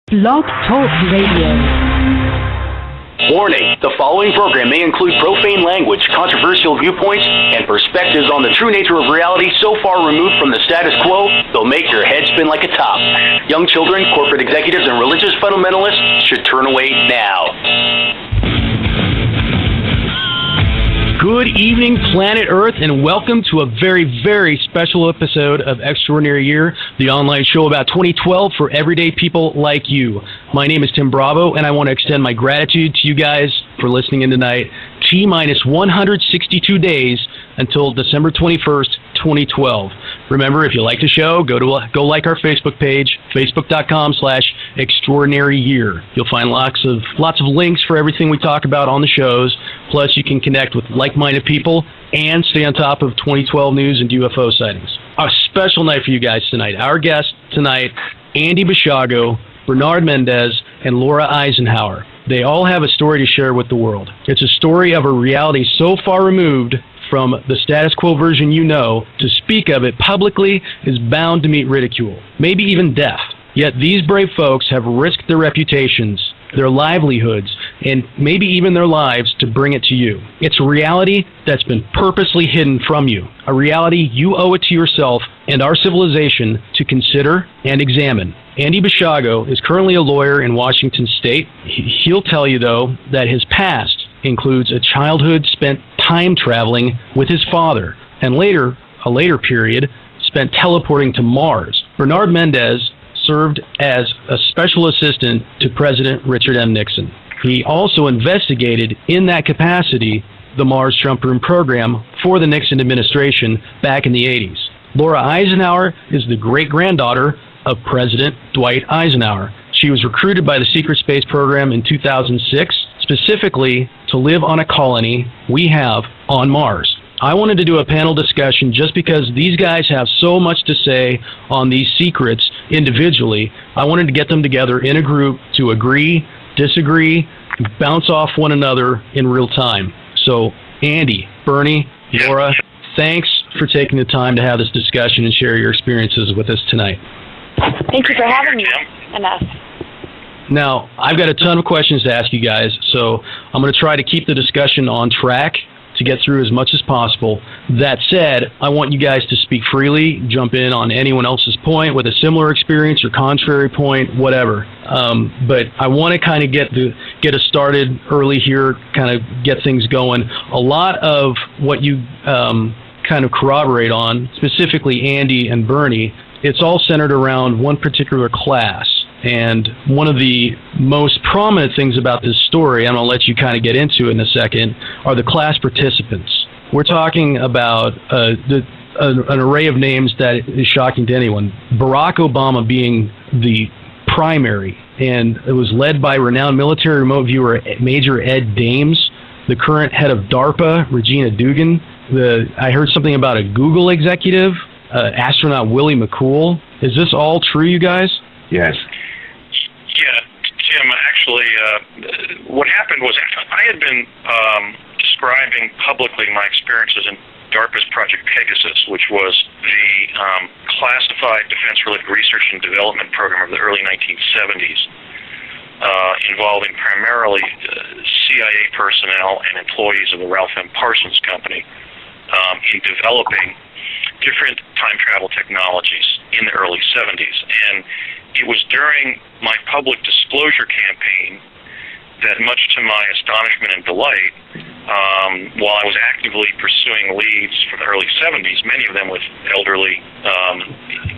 Blog Talk Radio. Warning, the following program may include profane language, controversial viewpoints, and perspectives on the true nature of reality so far removed from the status quo, they'll make your head spin like a top. Young children, corporate executives, and religious fundamentalists should turn away now. Good evening, planet Earth, and welcome to a very, very special episode of Extraordinary Year, the online show about 2012 for everyday people like you. My name is Tim Bravo, and I want to extend my gratitude to you guys for listening in tonight. T-minus 162 days until December 21st, 2012. Remember, if you like the show, go like our Facebook page, facebook.com/extraordinaryyear. You'll find lots of links for everything we talk about on the shows. Plus, you can connect with like-minded people and stay on top of 2012 news and UFO sightings. A special night for you guys tonight. Our guests tonight, Andy Basiago, Bernard Mendez, and Laura Eisenhower. They all have a story to share with the world. It's a story of a reality so far removed from the status quo version you know, to speak of it publicly is bound to meet ridicule, maybe even death. Yet these brave folks have risked their reputations, their livelihoods, and maybe even their lives to bring it to you. It's a reality that's been purposely hidden from you, a reality you owe it to yourself and our civilization to consider and examine. Andy Basiago is currently a lawyer in Washington State. He'll tell you, though, that his past includes a childhood spent time traveling with his father, and a later period spent teleporting to Mars. Bernard Mendez served as a special assistant to President Richard M. Nixon. He also investigated in that capacity the Mars Jump Room program for the Nixon administration back in the 80s. Laura Eisenhower is the great-granddaughter of President Dwight Eisenhower. She was recruited by the secret space program in 2006, specifically to live on a colony we have on Mars. I wanted to do a panel discussion just because these guys have so much to say on these secrets individually. I wanted to get them together in a group to agree, disagree, bounce off one another in real time. So, Andy, Bernie, Laura, thanks for taking the time to have this discussion and share your experiences with us tonight. Thank you for having me and us. Now, I've got a ton of questions to ask you guys, so I'm going to try to keep the discussion on track to get through as much as possible. That said, I want you guys to speak freely, jump in on anyone else's point with a similar experience or contrary point, whatever. But I want to kind of get us started early here, kind of get things going. A lot of what you kind of corroborate on, specifically Andy and Bernie, it's all centered around one particular class. And one of the most prominent things about this story, I'm going to let you kind of get into it in a second, are the class participants. We're talking about an array of names that is shocking to anyone. Barack Obama being the primary, and it was led by renowned military remote viewer Major Ed Dames, the current head of DARPA, Regina Dugan. I heard something about a Google executive, astronaut Willie McCool. Is this all true, you guys? Yes. Yeah, Tim, actually, what happened was I had been describing publicly my experiences in DARPA's Project Pegasus, which was the classified defense-related research and development program of the early 1970s, involving primarily CIA personnel and employees of the Ralph M. Parsons Company in developing different time travel technologies in the early 70s. And it was during my public disclosure campaign that, much to my astonishment and delight, while I was actively pursuing leads from the early 70s, many of them with elderly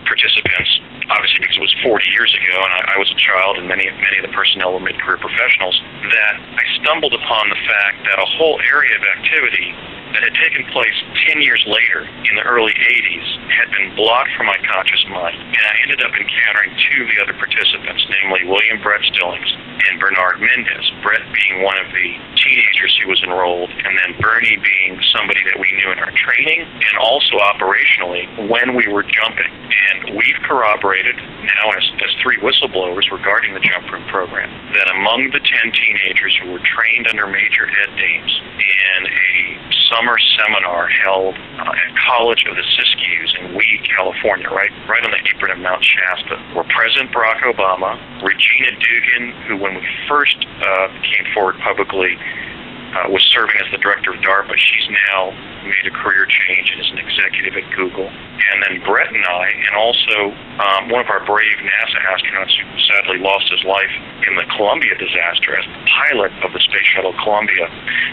participants, obviously because it was 40 years ago and I was a child and many of the personnel were mid-career professionals, that I stumbled upon the fact that a whole area of activity that had taken place 10 years later in the early 80s had been blocked from my conscious mind. And I ended up encountering two of the other participants, namely William Brett Stillings and Bernard Mendez, Brett being one of the teenagers who was enrolled, and then Bernie being somebody that we knew in our training and also operationally when we were jumping. And we've corroborated now as three whistleblowers regarding the jump room program that among the 10 teenagers who were trained under Major Ed Dames in a summer seminar held at College of the Siskiyous in Weed, California, right on the apron of Mount Shasta, where President Barack Obama, Regina Dugan, who when we first came forward publicly was serving as the director of DARPA. She's now made a career change and is an executive at Google. And then Brett and I, and also one of our brave NASA astronauts who sadly lost his life in the Columbia disaster as the pilot of the Space Shuttle Columbia,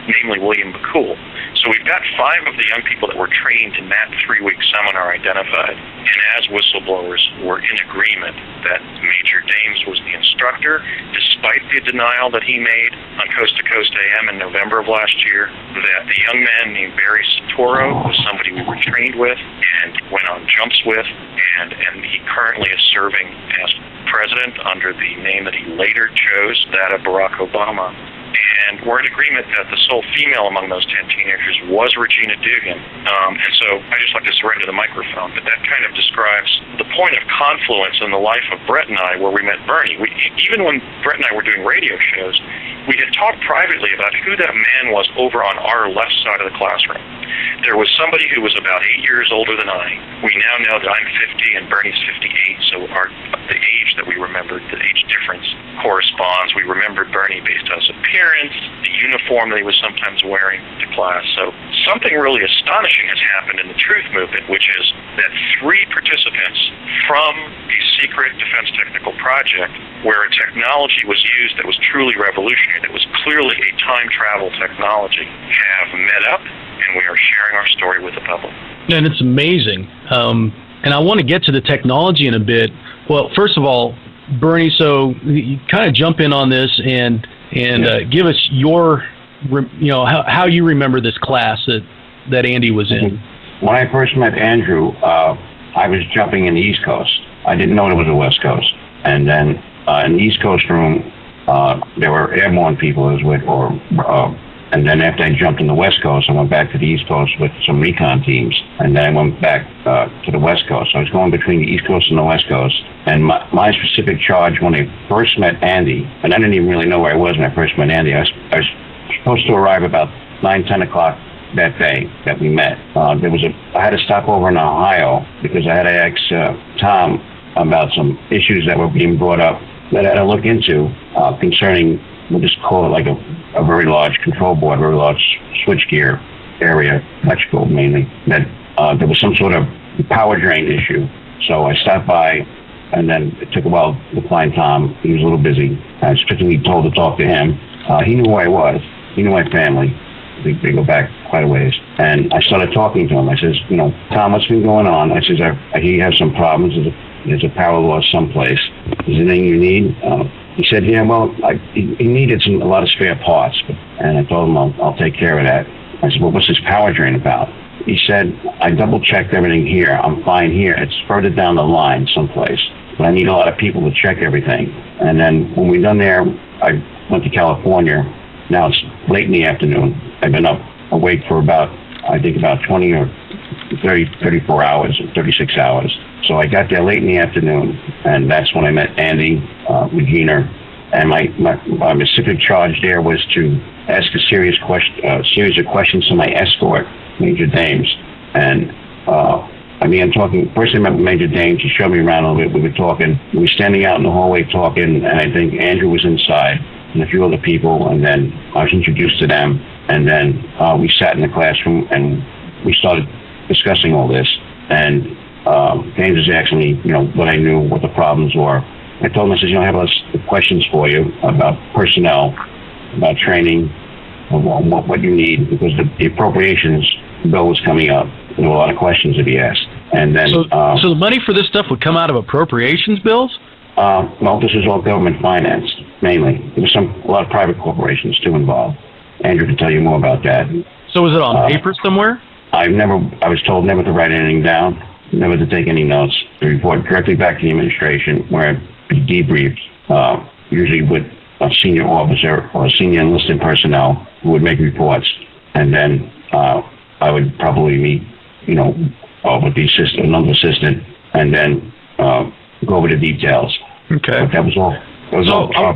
namely William McCool. So we've got 5 of the young people that were trained in that 3-week seminar identified. And as whistleblowers, we're in agreement that Major Dames was the instructor, despite the denial that he made on Coast to Coast AM in November of last year, that the young man named Barry Satoro was somebody we were trained with and went on jumps with, and he currently is serving as president under the name that he later chose, that of Barack Obama. And we're in agreement that the sole female among those 10 teenagers was Regina Dugan. And so I just like to surrender the microphone, but that kind of describes the point of confluence in the life of Brett and I where we met Bernie. Even when Brett and I were doing radio shows, we had talked privately about who that man was over on our left side of the classroom. There was somebody who was about 8 years older than I. We now know that I'm 50 and Bernie's 58, so the age that we remembered, the age difference corresponds. We remembered Bernie based on his appearance, the uniform that he was sometimes wearing to class. So something really astonishing has happened in the Truth Movement, which is that 3 participants from a secret defense technical project where a technology was used that was truly revolutionary, that was clearly a time travel technology, have met up, and we are sharing our story with the public. And it's amazing. And I want to get to the technology in a bit. Well, first of all, Bernie, so you kind of jump in on this and give us your, how you remember this class that Andy was in. When I first met Andrew, I was jumping in the East Coast. I didn't know there was a West Coast. And then in the East Coast room, there were airborne people I was with, and then after I jumped in the West Coast, I went back to the East Coast with some recon teams, and then I went back to the West Coast. So I was going between the East Coast and the West Coast, and my specific charge when I first met Andy, and I didn't even really know where I was when I first met Andy, I was supposed to arrive about 9-10 o'clock that day that we met. I had to stop over in Ohio because I had to ask Tom about some issues that were being brought up that I had to look into concerning, we'll just call it like a very large control board, very large switchgear area, electrical mainly, that there was some sort of power drain issue. So I stopped by, and then it took a while to find Tom. He was a little busy. I was strictly told to talk to him. He knew who I was. He knew my family. They go back quite a ways. And I started talking to him. I says, Tom, what's been going on? I says, he has some problems. There's a power loss someplace. Is there anything you need? He said, yeah, well, he needed a lot of spare parts. And I told him, I'll take care of that. I said, well, what's this power drain about? He said, I double-checked everything here. I'm fine here. It's further down the line someplace. But I need a lot of people to check everything. And then when we're done there, I went to California. Now it's late in the afternoon. I've been awake for about 20 or 34 hours, 36 hours. So I got there late in the afternoon, and that's when I met Andy, Regina, and my specific charge there was to ask a series of questions to my escort, Major Dames. And I'm talking, first I met Major Dames, he showed me around a little bit, we were talking, we were standing out in the hallway talking, and I think Andrew was inside, and a few other people, and then I was introduced to them, and then we sat in the classroom, and we started discussing all this, and James was asking me, what I knew, what the problems were. I told him, I said, I have a list of questions for you about personnel, about training, what you need, because the appropriations bill was coming up. There were a lot of questions to be asked. And then, so the money for this stuff would come out of appropriations bills? Well, this is all government financed, mainly. There was a lot of private corporations too involved. Andrew can tell you more about that. So was it on paper somewhere? I was told never to write anything down, never to take any notes, to report directly back to the administration, where I'd be debriefed, usually with a senior officer or a senior enlisted personnel who would make reports. And then I would probably meet, with the assistant, another assistant, and then go over the details. Okay. But that was all.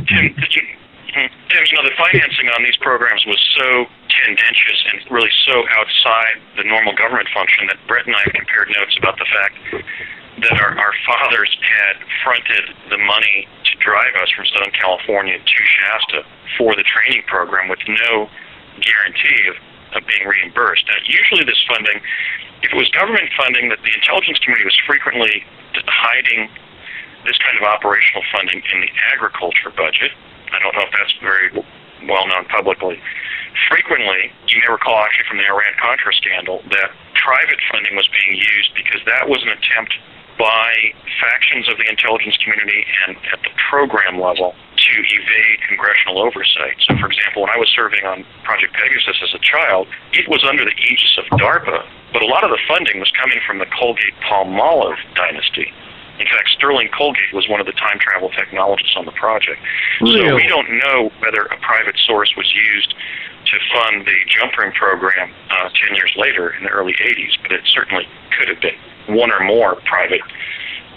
Tim, Tim, the financing on these programs was so tendentious and really so outside the normal government function that Brett and I compared notes about the fact that our fathers had fronted the money to drive us from Southern California to Shasta for the training program with no guarantee of being reimbursed. Now, usually this funding, if it was government funding, that the intelligence community was frequently hiding this kind of operational funding in the agriculture budget. I don't know if that's very well known publicly. Frequently, you may recall actually from the Iran-Contra scandal, that private funding was being used because that was an attempt by factions of the intelligence community and at the program level to evade congressional oversight. So, for example, when I was serving on Project Pegasus as a child, it was under the aegis of DARPA, but a lot of the funding was coming from the Colgate-Palmolive dynasty. In fact, Sterling Colgate was one of the time travel technologists on the project. Really? So we don't know whether a private source was used to fund the jump room program 10 years later in the early 80s, but it certainly could have been. One or more private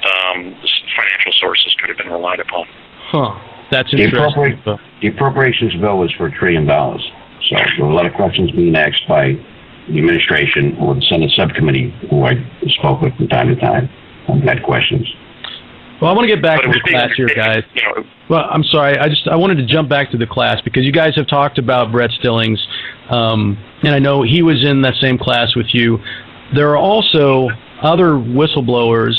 financial sources could have been relied upon. Huh. That's interesting. The appropriations bill was for $1 trillion. So there were a lot of questions being asked by the administration or the Senate subcommittee, who I spoke with from time to time, on that questions. Well, I want to get back to the class here, guys. Well, I'm sorry. I wanted to jump back to the class because you guys have talked about Brett Stillings, and I know he was in that same class with you. There are also other whistleblowers,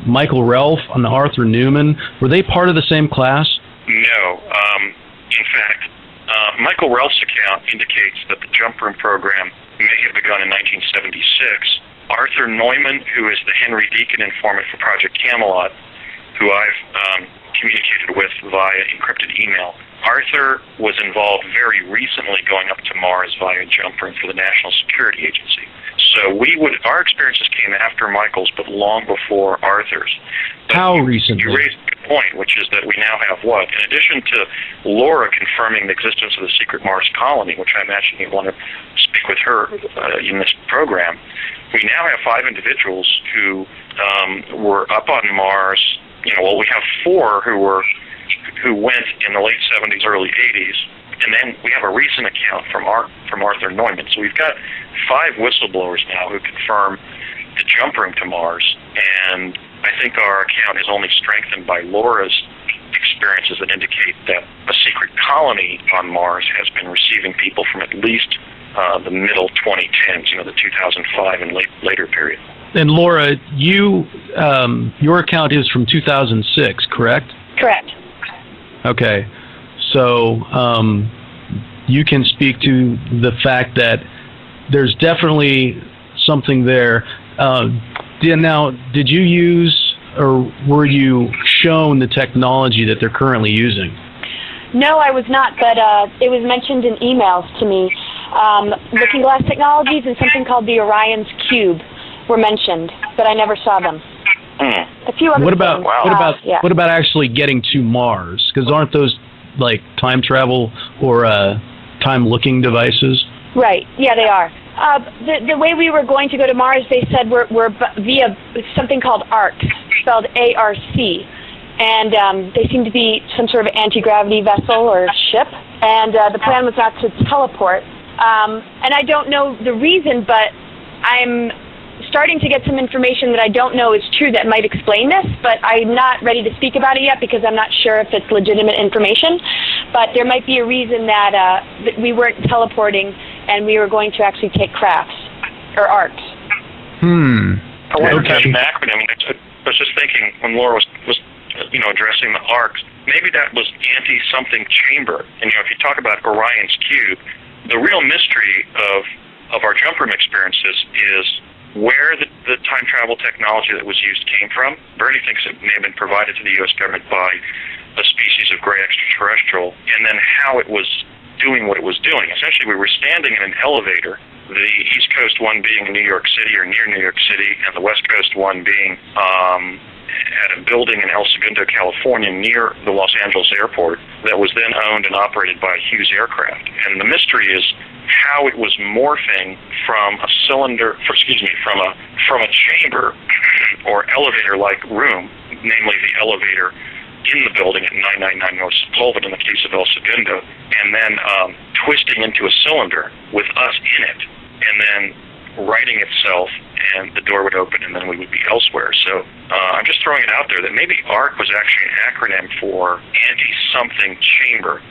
Michael Relf and Arthur Newman. Were they part of the same class? No. In fact, Michael Relf's account indicates that the jump room program may have begun in 1976. Arthur Neumann, who is the Henry Deacon informant for Project Camelot, who I've communicated with via encrypted email. Arthur was involved very recently going up to Mars via jump room for the National Security Agency. So our experiences came after Michael's, but long before Arthur's. But How recently? You raised a good point, which is that we now have what? In addition to Laura confirming the existence of the secret Mars colony, which I imagine you want to speak with her in this program, we now have 5 individuals who were up on Mars. We have 4 who went in the late 70s, early 80s, and then we have a recent account from Arthur Neumann. So we've got 5 whistleblowers now who confirm the jump room to Mars, and I think our account is only strengthened by Laura's experiences that indicate that a secret colony on Mars has been receiving people from at least the middle 2010s, the 2005 and later period. And Laura, your account is from 2006, correct? Correct. Okay. So you can speak to the fact that there's definitely something there. Now, did you use or were you shown the technology that they're currently using? No, I was not, but it was mentioned in emails to me. Looking Glass Technologies and something called the Orion's Cube were mentioned, but I never saw them. A few other What about things. what about actually getting to Mars? Because aren't those like time travel or time looking devices? Right. Yeah, they are. The way we were going to go to Mars, they said we're via something called ARC, spelled A-R-C. And they seem to be some sort of anti-gravity vessel or ship. And the plan was not to teleport. And I don't know the reason, but I'm starting to get some information that I don't know is true that might explain this, but I'm not ready to speak about it yet because I'm not sure if it's legitimate information. But there might be a reason that we weren't teleporting and we were going to actually take crafts or arcs. I wonder if that's an acronym. I was just thinking when Laura was addressing the arcs, maybe that was anti-something chamber. And if you talk about Orion's Cube, the real mystery of our jump room experiences is where the time travel technology that was used came from. Bernie thinks it may have been provided to the U.S. government by a species of gray extraterrestrial, and then how it was doing what it was doing. Essentially, we were standing in an elevator, the East Coast one being in New York City or near New York City, and the West Coast one being at a building in El Segundo, California, near the Los Angeles airport, that was then owned and operated by Hughes Aircraft. And the mystery is how it was morphing from a cylinder, from a chamber or elevator-like room, namely the elevator in the building at 999 North Sepulveda in the case of El Segundo, and then twisting into a cylinder with us in it, and then righting itself, and the door would open, and then we would be elsewhere. So I'm just throwing it out there that maybe ARC was actually an acronym for anti-something chamber,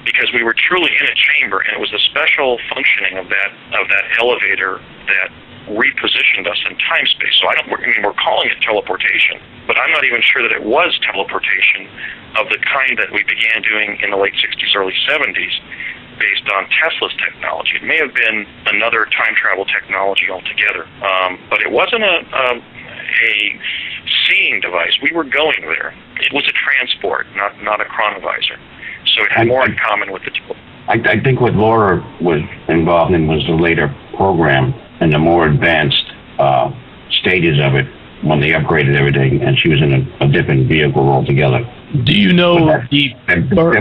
because we were truly in a chamber, and it was the special functioning of that elevator that repositioned us in time space. So we're calling it teleportation, but I'm not even sure that it was teleportation of the kind that we began doing in the late 60s, early 70s, based on Tesla's technology. It may have been another time travel technology altogether, but it wasn't a seeing device. We were going there. It was a transport, not a chronovisor. So it had more in common with the two. I think what Laura was involved in was the later program and the more advanced stages of it when they upgraded everything, and she was in a different vehicle altogether. Do you know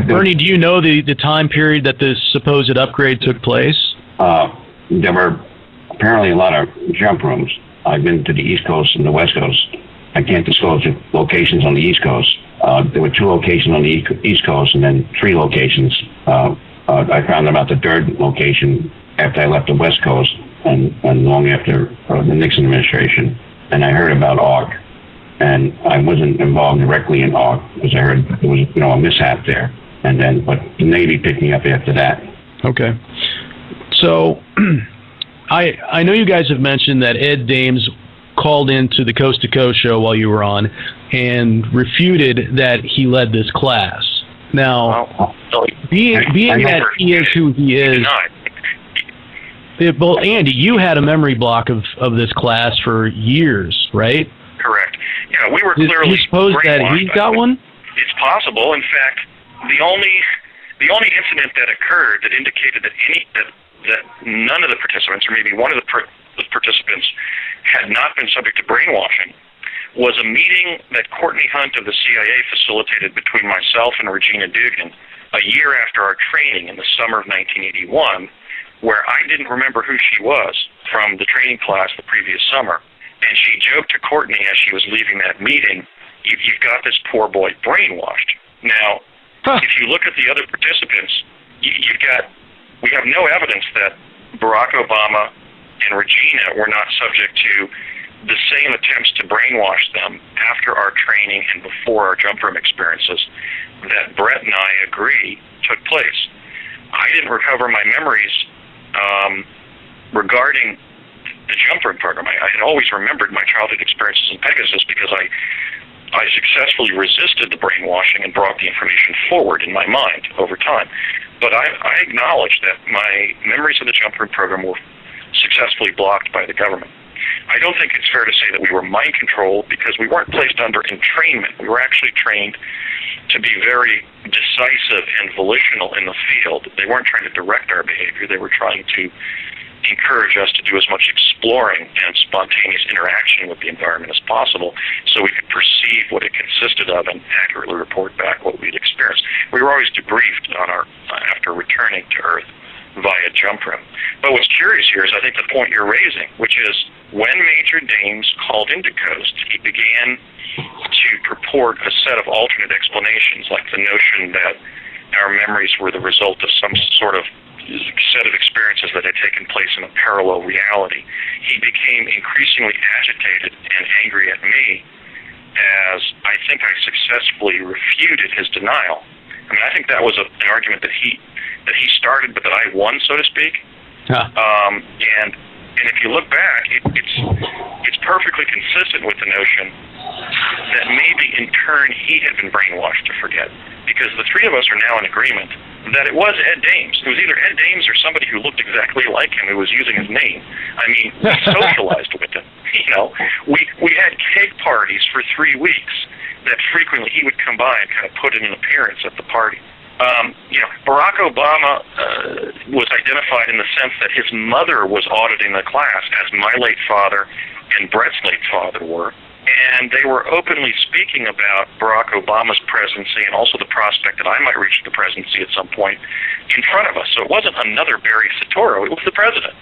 Bernie? Do you know the time period that this supposed upgrade took place? There were apparently a lot of jump rooms. I've been to the East Coast and the West Coast. I can't disclose the locations on the East Coast. There were 2 locations on the East Coast, and then 3 locations. I found about the 3rd location after I left the West Coast, and long after the Nixon administration. And I heard about ARC, and I wasn't involved directly in ARC because I heard there was a mishap there, but the Navy picked me up after that. Okay, so I know you guys have mentioned that Ed Dames called into the Coast to Coast show while you were on and refuted that he led this class. Now, being that he is who he is. Well, Andy, you had a memory block of this class for years, right? Correct. Yeah, we were clearly. Do you suppose that he's got one? It's possible. In fact, the only incident that occurred that indicated that none of the participants, or maybe one of the participants, had not been subject to brainwashing, was a meeting that Courtney Hunt of the CIA facilitated between myself and Regina Dugan a year after our training in the summer of 1981. Where I didn't remember who she was from the training class the previous summer. And she joked to Courtney as she was leaving that meeting, you've got this poor boy brainwashed. Now, if you look at the other participants, we have no evidence that Barack Obama and Regina were not subject to the same attempts to brainwash them after our training and before our jump room experiences that Brett and I agree took place. I didn't recover my memories regarding the jump room program. I had always remembered my childhood experiences in Pegasus because I successfully resisted the brainwashing and brought the information forward in my mind over time. But I acknowledge that my memories of the jump room program were successfully blocked by the government. I don't think it's fair to say that we were mind controlled because we weren't placed under entrainment. We were actually trained to be very decisive and volitional in the field. They weren't trying to direct our behavior. They were trying to encourage us to do as much exploring and spontaneous interaction with the environment as possible so we could perceive what it consisted of and accurately report back what we'd experienced. We were always debriefed on after returning to Earth via jump room. But what's curious here is I think the point you're raising, which is when Major Dames called into Coast, he began to purport a set of alternate explanations, like the notion that our memories were the result of some sort of set of experiences that had taken place in a parallel reality. He became increasingly agitated and angry at me as I think I successfully refuted his denial. I mean, I think that was an argument that he started, but that I won, so to speak. And if you look back, it's perfectly consistent with the notion that maybe in turn he had been brainwashed to forget, because the three of us are now in agreement that it was Ed Dames. It was either Ed Dames or somebody who looked exactly like him who was using his name. I mean, we socialized with him. We had cake parties for 3 weeks that frequently he would come by and kind of put in an appearance at the party. Barack Obama was identified in the sense that his mother was auditing the class, as my late father and Brett's late father were, and they were openly speaking about Barack Obama's presidency and also the prospect that I might reach the presidency at some point in front of us. So it wasn't another Barry Soetoro, it was the president.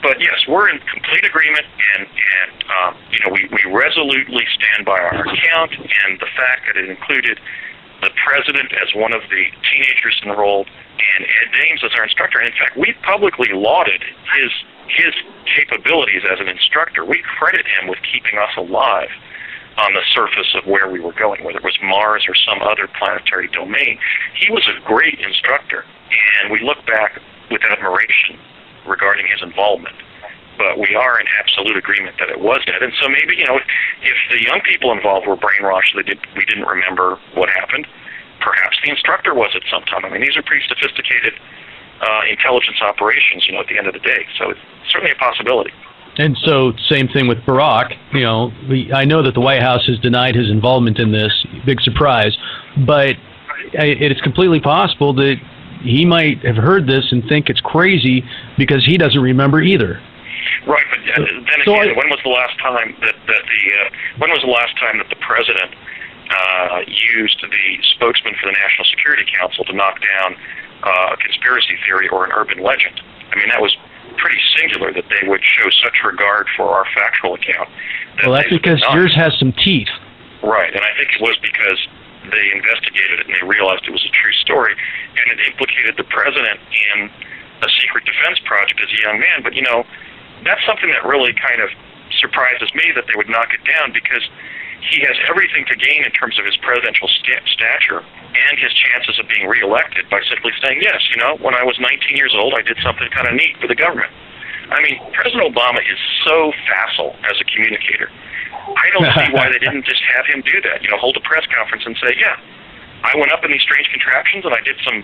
But yes, we're in complete agreement, and we resolutely stand by our account, and the fact that it included the president as one of the teenagers enrolled, and Ed Dames as our instructor. And in fact, we publicly lauded his capabilities as an instructor. We credit him with keeping us alive on the surface of where we were going, whether it was Mars or some other planetary domain. He was a great instructor, and we look back with admiration regarding his involvement. But we are in absolute agreement that it was Ed. And so maybe, if the young people involved were brainwashed, we didn't remember what happened, perhaps the instructor was at some time. I mean, these are pretty sophisticated intelligence operations, at the end of the day. So it's certainly a possibility. And so, same thing with Barack. I know that the White House has denied his involvement in this. Big surprise. But it is completely possible that he might have heard this and think it's crazy because he doesn't remember either. Right, but then again, when was the last time that the president used the spokesman for the National Security Council to knock down a conspiracy theory or an urban legend? I mean, that was pretty singular that they would show such regard for our factual account. Well, that's because yours has some teeth. Right, and I think it was because they investigated it and they realized it was a true story, and it implicated the president in a secret defense project as a young man. But, that's something that really kind of surprises me that they would knock it down, because he has everything to gain in terms of his presidential stature and his chances of being reelected by simply saying, yes, when I was 19 years old, I did something kind of neat for the government. I mean, President Obama is so facile as a communicator. I don't see why they didn't just have him do that, hold a press conference and say, yeah, I went up in these strange contraptions and I did some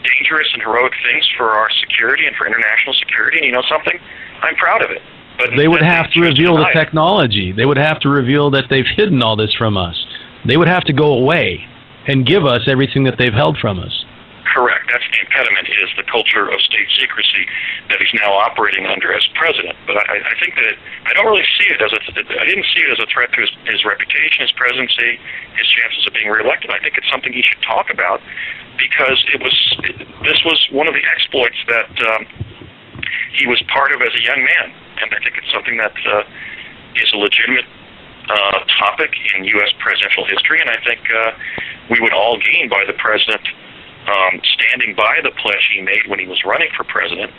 dangerous and heroic things for our security and for international security, and something? I'm proud of it. But they would have to reveal the technology. They would have to reveal that they've hidden all this from us. They would have to go away and give us everything that they've held from us. Correct. That's the impediment, is the culture of state secrecy that he's now operating under as president. But I think that I don't really see it I didn't see it as a threat to his reputation, his presidency, his chances of being reelected. I think it's something he should talk about, because this was one of the exploits that he was part of as a young man, and I think it's something that is a legitimate topic in U.S. presidential history, and I think we would all gain by the president standing by the pledge he made when he was running for president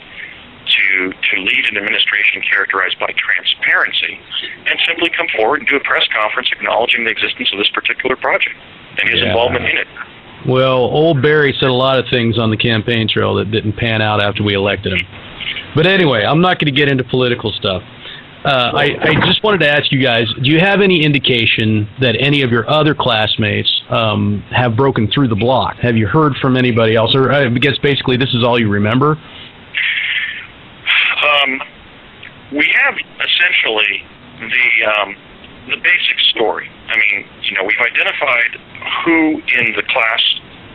to lead an administration characterized by transparency, and simply come forward and do a press conference acknowledging the existence of this particular project and his involvement in it. Well, old Barry said a lot of things on the campaign trail that didn't pan out after we elected him. But anyway, I'm not going to get into political stuff. I just wanted to ask you guys, do you have any indication that any of your other classmates have broken through the block? Have you heard from anybody else? Or I guess basically this is all you remember? We have essentially the basic story. I mean, we've identified who in the class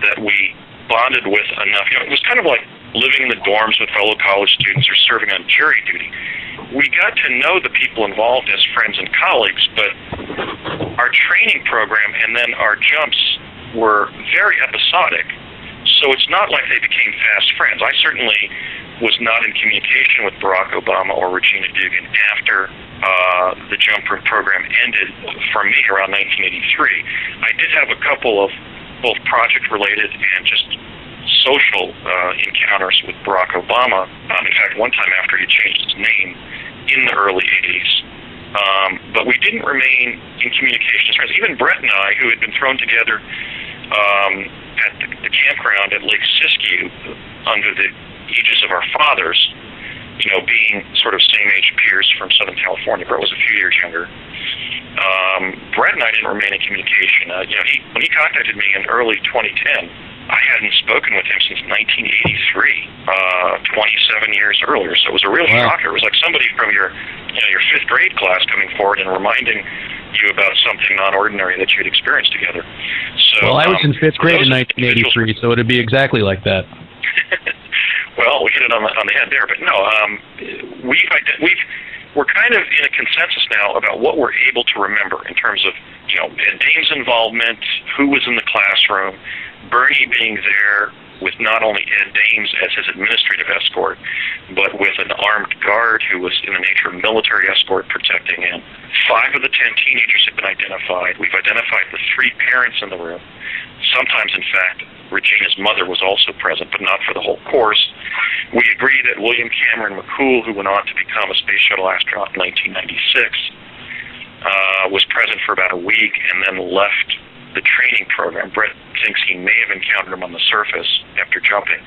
that we bonded with enough. It was kind of like living in the dorms with fellow college students or serving on jury duty. We got to know the people involved as friends and colleagues, but our training program and then our jumps were very episodic, so it's not like they became fast friends. I certainly was not in communication with Barack Obama or Regina Dugan after the jump program ended for me around 1983. I did have a couple of both project-related and just social encounters with Barack Obama. In fact, one time after he changed his name in the early 80s. But we didn't remain in communication as friends. Even Brett and I, who had been thrown together at the campground at Lake Siskiyou under the aegis of our fathers, being sort of same-age peers from Southern California. Brett was a few years younger. Brett and I didn't remain in communication. When he contacted me in early 2010, I hadn't spoken with him since 1983, 27 years earlier. So it was a real shocker. It was like somebody from your fifth grade class coming forward and reminding you about something non-ordinary that you had experienced together. So, well, I was in fifth grade in 1983, so it'd be exactly like that. Well, we hit it on the head there, but no, we're kind of in a consensus now about what we're able to remember in terms of, Dame's involvement, who was in the classroom, Bernie being there, with not only Ed Dames as his administrative escort, but with an armed guard who was in the nature of military escort protecting him. 5 of the 10 teenagers have been identified. We've identified the 3 parents in the room. Sometimes, in fact, Regina's mother was also present, but not for the whole course. We agree that William Cameron McCool, who went on to become a space shuttle astronaut in 1996, was present for about a week and then left the training program. Brett thinks he may have encountered him on the surface after jumping.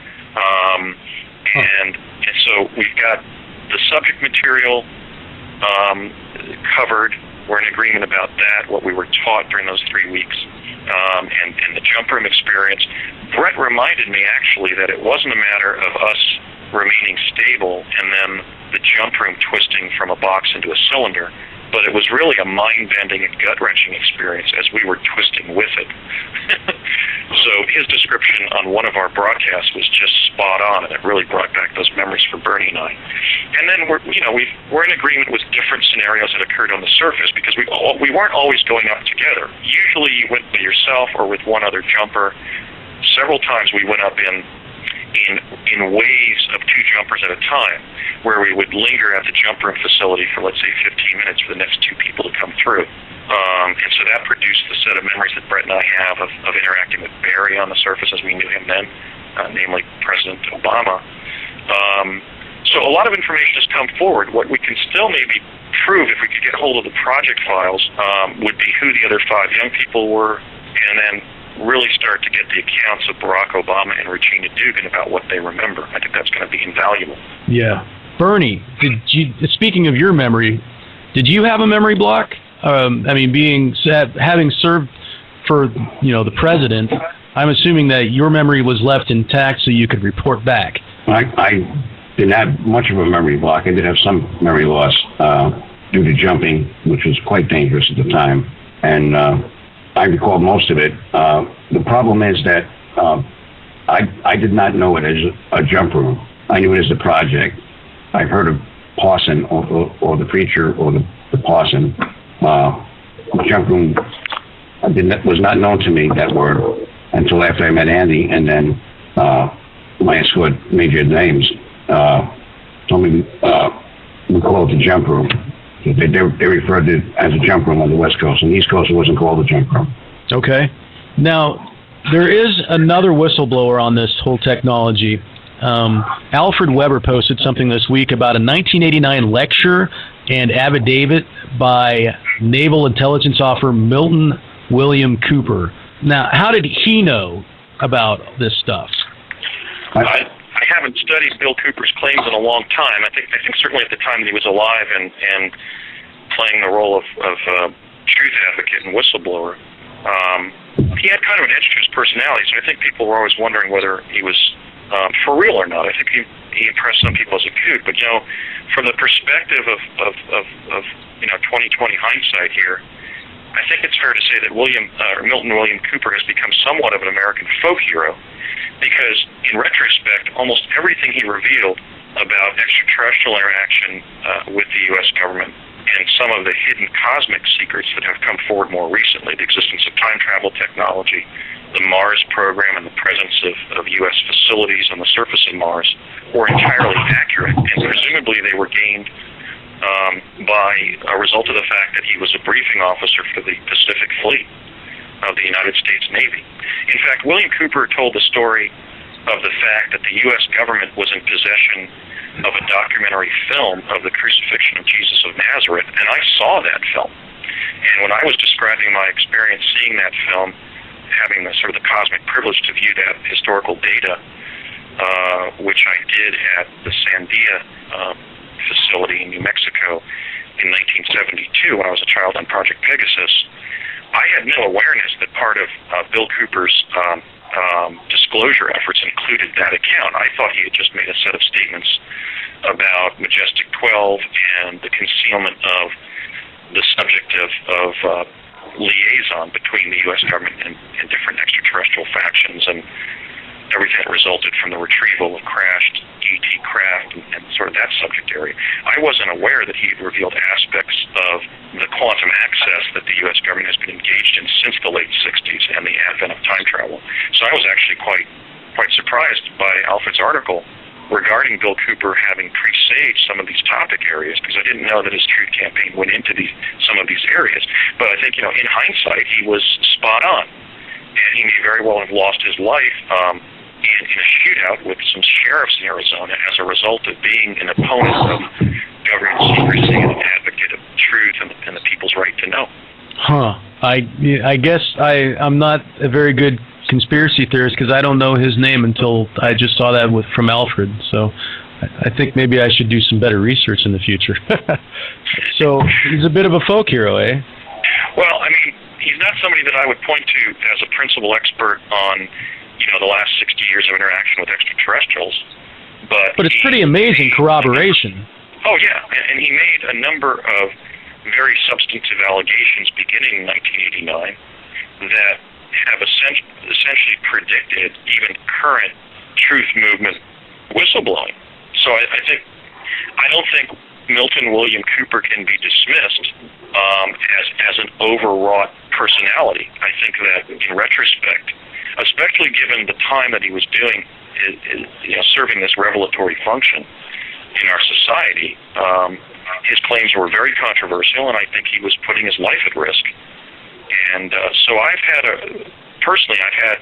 And so we've got the subject material covered. We're in agreement about that, what we were taught during those 3 weeks, and the jump room experience. Brett reminded me, actually, that it wasn't a matter of us remaining stable and then the jump room twisting from a box into a cylinder, but it was really a mind-bending and gut-wrenching experience as we were twisting with it. So his description on one of our broadcasts was just spot on, and it really brought back those memories for Bernie and I. And then we're in agreement with different scenarios that occurred on the surface, because we weren't always going up together. Usually you went by yourself or with one other jumper. Several times we went up in waves of 2 jumpers at a time, where we would linger at the jump room facility for, let's say, 15 minutes for the next 2 people to come through. And so that produced the set of memories that Brett and I have of interacting with Barry on the surface as we knew him then, namely President Obama. So a lot of information has come forward. What we can still maybe prove, if we could get hold of the project files, would be who the other 5 young people were, and then really start to get the accounts of Barack Obama and Regina Dugan about what they remember. I think that's going to be invaluable. Yeah. Bernie, speaking of your memory, did you have a memory block? Having served for the president, I'm assuming that your memory was left intact so you could report back. I didn't have much of a memory block. I did have some memory loss due to jumping, which was quite dangerous at the time, and I recall most of it. The problem is that I did not know it as a jump room. I knew it as a project. I've heard of Pawson or the preacher or the Pawson. Jump room was not known to me, that word, until after I met Andy, and then my escort, Major James, told me we call it the jump room. They referred to it as a jump room on the West Coast. On the East Coast, it wasn't called a jump room. Okay. Now, there is another whistleblower on this whole technology. Alfred Weber posted something this week about a 1989 lecture and affidavit by Naval Intelligence Officer Milton William Cooper. Now, how did he know about this stuff? I haven't studied Bill Cooper's claims in a long time. I think certainly at the time that he was alive and playing the role of truth advocate and whistleblower, he had kind of an edge to his personality. So I think people were always wondering whether he was for real or not. I think he impressed some people as a kook. But from the perspective of 2020 hindsight here, I think it's fair to say that Milton William Cooper has become somewhat of an American folk hero, because in retrospect, almost everything he revealed about extraterrestrial interaction with the U.S. government and some of the hidden cosmic secrets that have come forward more recently, the existence of time travel technology, the Mars program, and the presence of U.S. facilities on the surface of Mars, were entirely accurate, and presumably they were gained by a result of the fact that he was a briefing officer for the Pacific Fleet of the United States Navy. In fact, William Cooper told the story of the fact that the U.S. government was in possession of a documentary film of the crucifixion of Jesus of Nazareth, and I saw that film. And when I was describing my experience seeing that film, having the sort of the cosmic privilege to view that historical data, which I did at the Sandia facility in New Mexico in 1972 when I was a child on Project Pegasus, I had no awareness that part of Bill Cooper's disclosure efforts included that account. I thought he had just made a set of statements about Majestic 12 and the concealment of the subject of liaison between the U.S. government and different extraterrestrial factions, and everything that resulted from the retrieval of crashed ET craft and sort of that subject area. I wasn't aware that he had revealed aspects of the quantum access that the U.S. government has been engaged in since the late 60s and the advent of time travel. So I was actually quite surprised surprised by Alfred's article regarding Bill Cooper having presaged some of these topic areas, because I didn't know that his Truth campaign went into some of these areas. But I think, in hindsight, he was spot on, and he may very well have lost his life in a shootout with some sheriffs in Arizona as a result of being an opponent of government secrecy and an advocate of truth and the people's right to know. Huh. I guess I'm not a very good conspiracy theorist because I don't know his name until I just saw that from Alfred. So I think maybe I should do some better research in the future. So he's a bit of a folk hero, eh? Well, I mean, he's not somebody that I would point to as a principal expert on, the last 60 years of interaction with extraterrestrials. But it's pretty amazing corroboration. Oh, yeah. And he made a number of very substantive allegations beginning in 1989 that have essentially predicted even current truth movement whistleblowing. So I don't think Milton William Cooper can be dismissed as an overwrought personality. I think that in retrospect, especially given the time that he was doing, serving this revelatory function in our society, his claims were very controversial, and I think he was putting his life at risk. And so I've had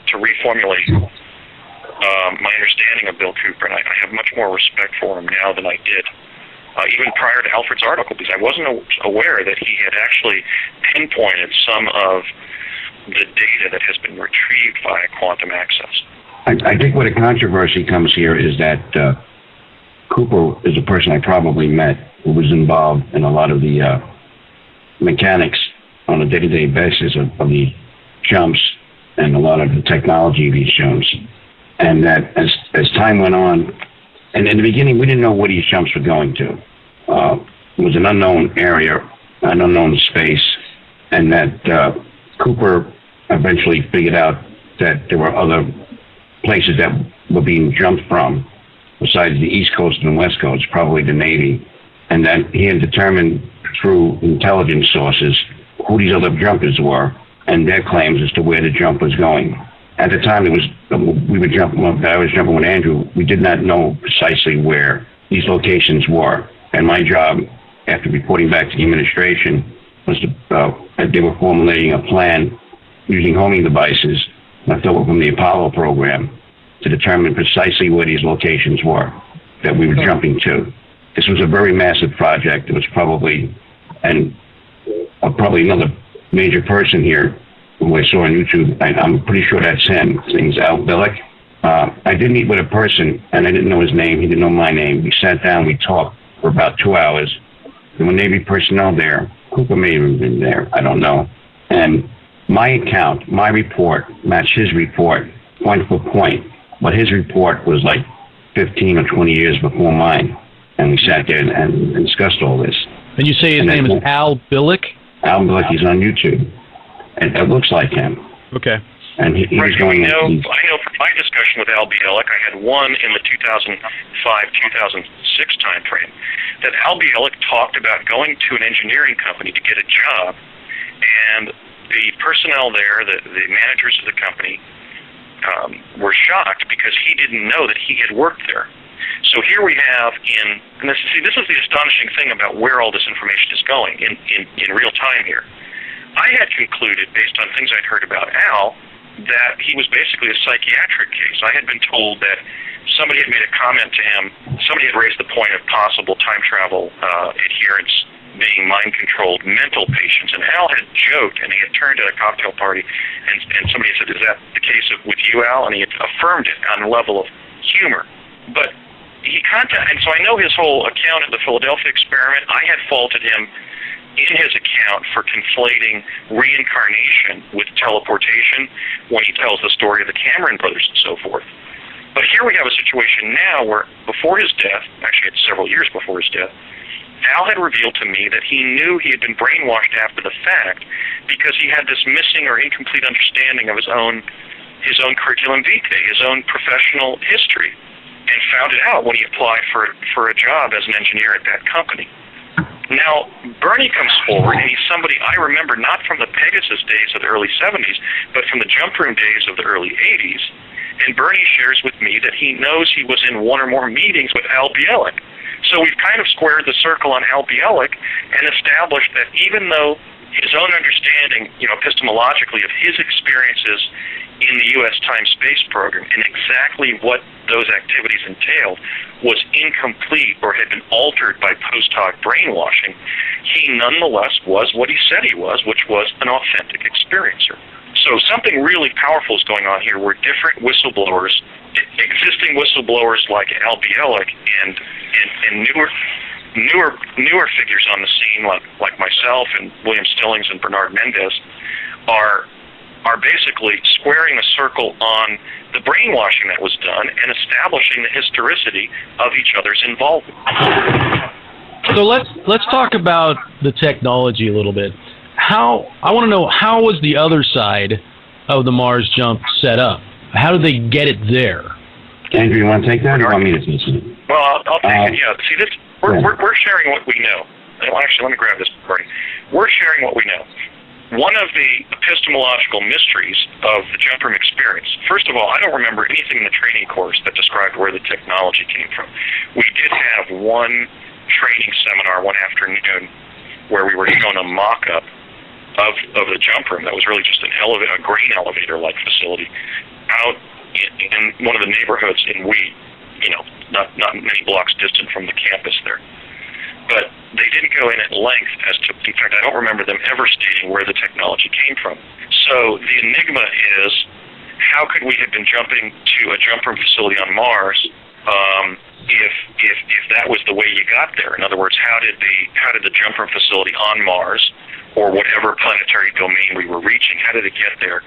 to reformulate my understanding of Bill Cooper, and I have much more respect for him now than I did even prior to Alfred's article, because I wasn't aware that he had actually pinpointed some of the data that has been retrieved via quantum access. I think where the controversy comes here is that Cooper is a person I probably met who was involved in a lot of the mechanics on a day-to-day basis of the jumps and a lot of the technology of these jumps. And that as time went on, and in the beginning we didn't know where these jumps were going to. It was an unknown area, an unknown space, and that Cooper eventually figured out that there were other places that were being jumped from, besides the East Coast and the West Coast, probably the Navy, and that he had determined through intelligence sources who these other jumpers were and their claims as to where the jump was going. At the time, I was jumping with Andrew, we did not know precisely where these locations were. And my job, after reporting back to the administration, was they were formulating a plan using homing devices left over from the Apollo program to determine precisely where these locations were that we were jumping to. This was a very massive project. It was probably another major person here who I saw on YouTube. I'm pretty sure that's him. His name's Al Billick. I did meet with a person, and I didn't know his name. He didn't know my name. We sat down. We talked for about 2 hours. There were Navy personnel there. Cooper may have been there. I don't know. And my account, my report, matched his report point for point. But his report was like 15 or 20 years before mine. And we sat there and discussed all this. And you say his name is Al Billick? Al Billick, he's on YouTube. And it looks like him. Okay. And he's going... I know from my discussion with Al Bielek, I had one in the 2005-2006 time frame, that Al Bielek talked about going to an engineering company to get a job, and the personnel there, the managers of the company, were shocked because he didn't know that he had worked there. So here we have this is the astonishing thing about where all this information is going in real time here. I had concluded, based on things I'd heard about Al, that he was basically a psychiatric case. I had been told that somebody had made a comment to him, somebody had raised the point of possible time travel adherence being mind-controlled mental patients, and Al had joked, and he had turned at a cocktail party, and somebody said, "Is that the case with you, Al?" And he had affirmed it on a level of humor. But and so I know his whole account of the Philadelphia experiment. I had faulted him in his account for conflating reincarnation with teleportation when he tells the story of the Cameron brothers and so forth. But here we have a situation now where before his death, actually it's several years before his death, Al had revealed to me that he knew he had been brainwashed after the fact because he had this missing or incomplete understanding of his own curriculum vitae, his own professional history, and found it out when he applied for a job as an engineer at that company. Now, Bernie comes forward, and he's somebody I remember not from the Pegasus days of the early 70s, but from the jump room days of the early 80s. And Bernie shares with me that he knows he was in one or more meetings with Al Bielek. So we've kind of squared the circle on Al Bielek and established that even though his own understanding, epistemologically, of his experiences in the U.S. time-space program and exactly what those activities entailed was incomplete or had been altered by post-hoc brainwashing, he nonetheless was what he said he was, which was an authentic experiencer. So something really powerful is going on here where different whistleblowers, existing whistleblowers like Al Bielek and newer figures on the scene like myself and William Stillings and Bernard Mendez are basically squaring a circle on the brainwashing that was done and establishing the historicity of each other's involvement. So let's talk about the technology a little bit. I want to know, how was the other side of the Mars jump set up? How did they get it there? Andrew, you want to take that, or you want me to take it? Well, I'll take it. Yeah. See, we're sharing what we know. Well, actually, let me grab this recording. We're sharing what we know. One of the epistemological mysteries of the jump room experience, first of all, I don't remember anything in the training course that described where the technology came from. We did have one training seminar one afternoon where we were shown a mock-up of the jump room that was really just a grain elevator-like facility out in one of the neighborhoods in Wheat, not many blocks distant from the campus there. But they didn't go in at length as to, in fact, I don't remember them ever stating where the technology came from. So the enigma is, how could we have been jumping to a jump room facility on Mars if that was the way you got there? In other words, how did the jump room facility on Mars, or whatever planetary domain we were reaching, how did it get there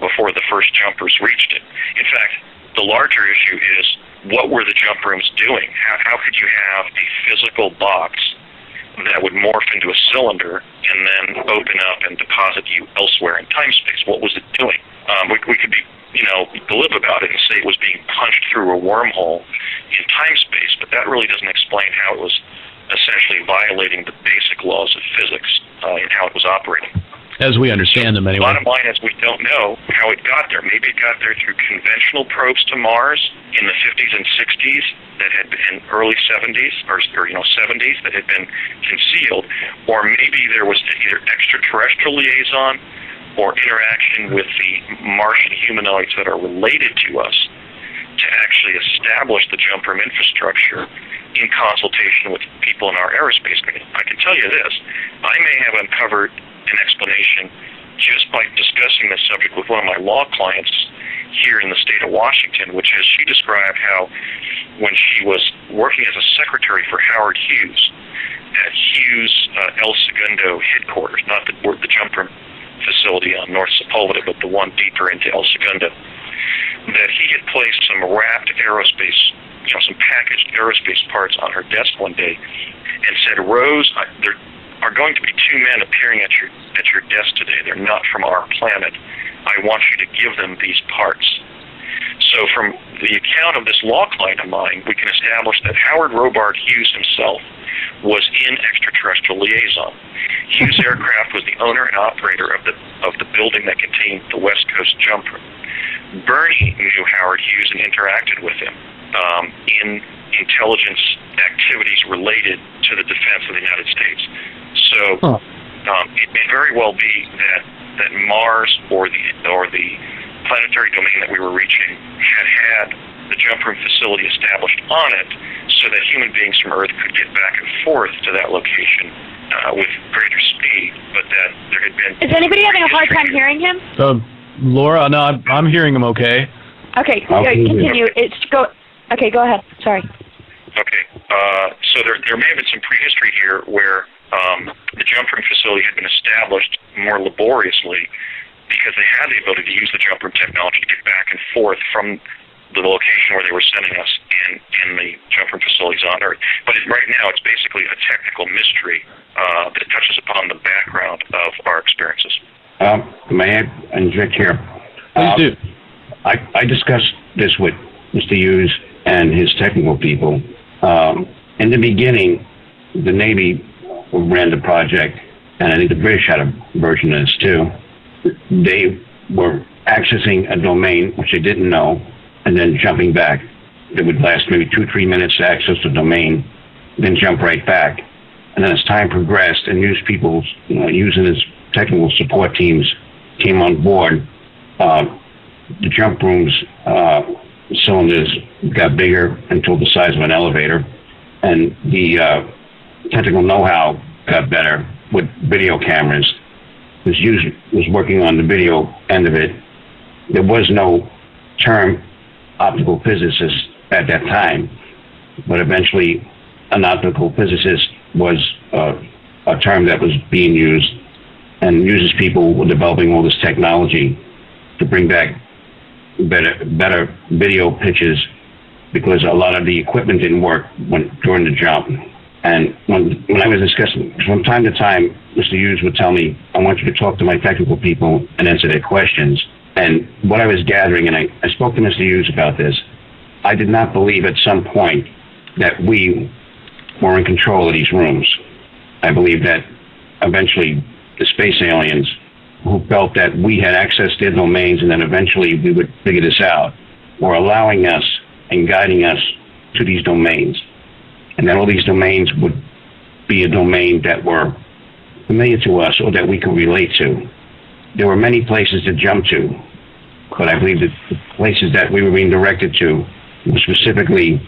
before the first jumpers reached it? In fact, the larger issue is, what were the jump rooms doing? How could you have a physical box that would morph into a cylinder and then open up and deposit you elsewhere in time-space? What was it doing? We could be, glib about it and say it was being punched through a wormhole in time-space, but that really doesn't explain how it was essentially violating the basic laws of physics in how it was operating. As we understand them, anyway. Bottom line is, we don't know how it got there. Maybe it got there through conventional probes to Mars in the 50s and 60s that had been early 70s or 70s that had been concealed, or maybe there was either extraterrestrial liaison or interaction with the Martian humanoids that are related to us to actually establish the jump room infrastructure in consultation with people in our aerospace community. I can tell you this: I may have uncovered an explanation just by discussing this subject with one of my law clients here in the state of Washington, which is, she described how when she was working as a secretary for Howard Hughes at Hughes El Segundo headquarters, not the jump room facility on North Sepulveda, but the one deeper into El Segundo, that he had placed some wrapped aerospace, some packaged aerospace parts on her desk one day and said, "Rose, there are going to be two men appearing at your desk today. They're not from our planet. I want you to give them these parts." So from the account of this law client of mine, we can establish that Howard Robart Hughes himself was in extraterrestrial liaison. Hughes Aircraft was the owner and operator of the building that contained the West Coast jump room. Bernie knew Howard Hughes and interacted with him in intelligence activities related to the defense of the United States. So it may very well be that Mars or the planetary domain that we were reaching had the jump room facility established on it, so that human beings from Earth could get back and forth to that location with greater speed, but that there had been... Is anybody having a hard time hearing him? Laura, no, I'm hearing him okay. Okay, continue. Okay, go ahead. Sorry. Okay, so there may have been some prehistory here where the jump room facility had been established more laboriously because they had the ability to use the jump room technology to get back and forth from the location where they were sending us in the jump room facilities on Earth. But right now, it's basically a technical mystery that touches upon the background of our experiences. May I inject here? Please do. I discussed this with Mr. Hughes and his technical people. In the beginning, the Navy ran the project, and I think the British had a version of this too. They were accessing a domain which they didn't know, and then jumping back. It would last maybe 2-3 minutes to access the domain, then jump right back. And then as time progressed and using his technical support teams came on board, the jump room's cylinders got bigger until the size of an elevator, and the technical know-how got better with video cameras. Was working on the video end of it. There was no term optical physicist at that time, but eventually an optical physicist was a term that was being used, and uses people were developing all this technology to bring back better video pitches, because a lot of the equipment didn't work during the jump. And when I was discussing, from time to time, Mr. Hughes would tell me, I want you to talk to my technical people and answer their questions. And what I was gathering, and I spoke to Mr. Hughes about this, I did not believe at some point that we were in control of these rooms. I believe that eventually the space aliens, who felt that we had accessed their domains and then eventually we would figure this out, were allowing us and guiding us to these domains. And then all these domains would be a domain that were familiar to us or that we could relate to. There were many places to jump to, but I believe that the places that we were being directed to were specifically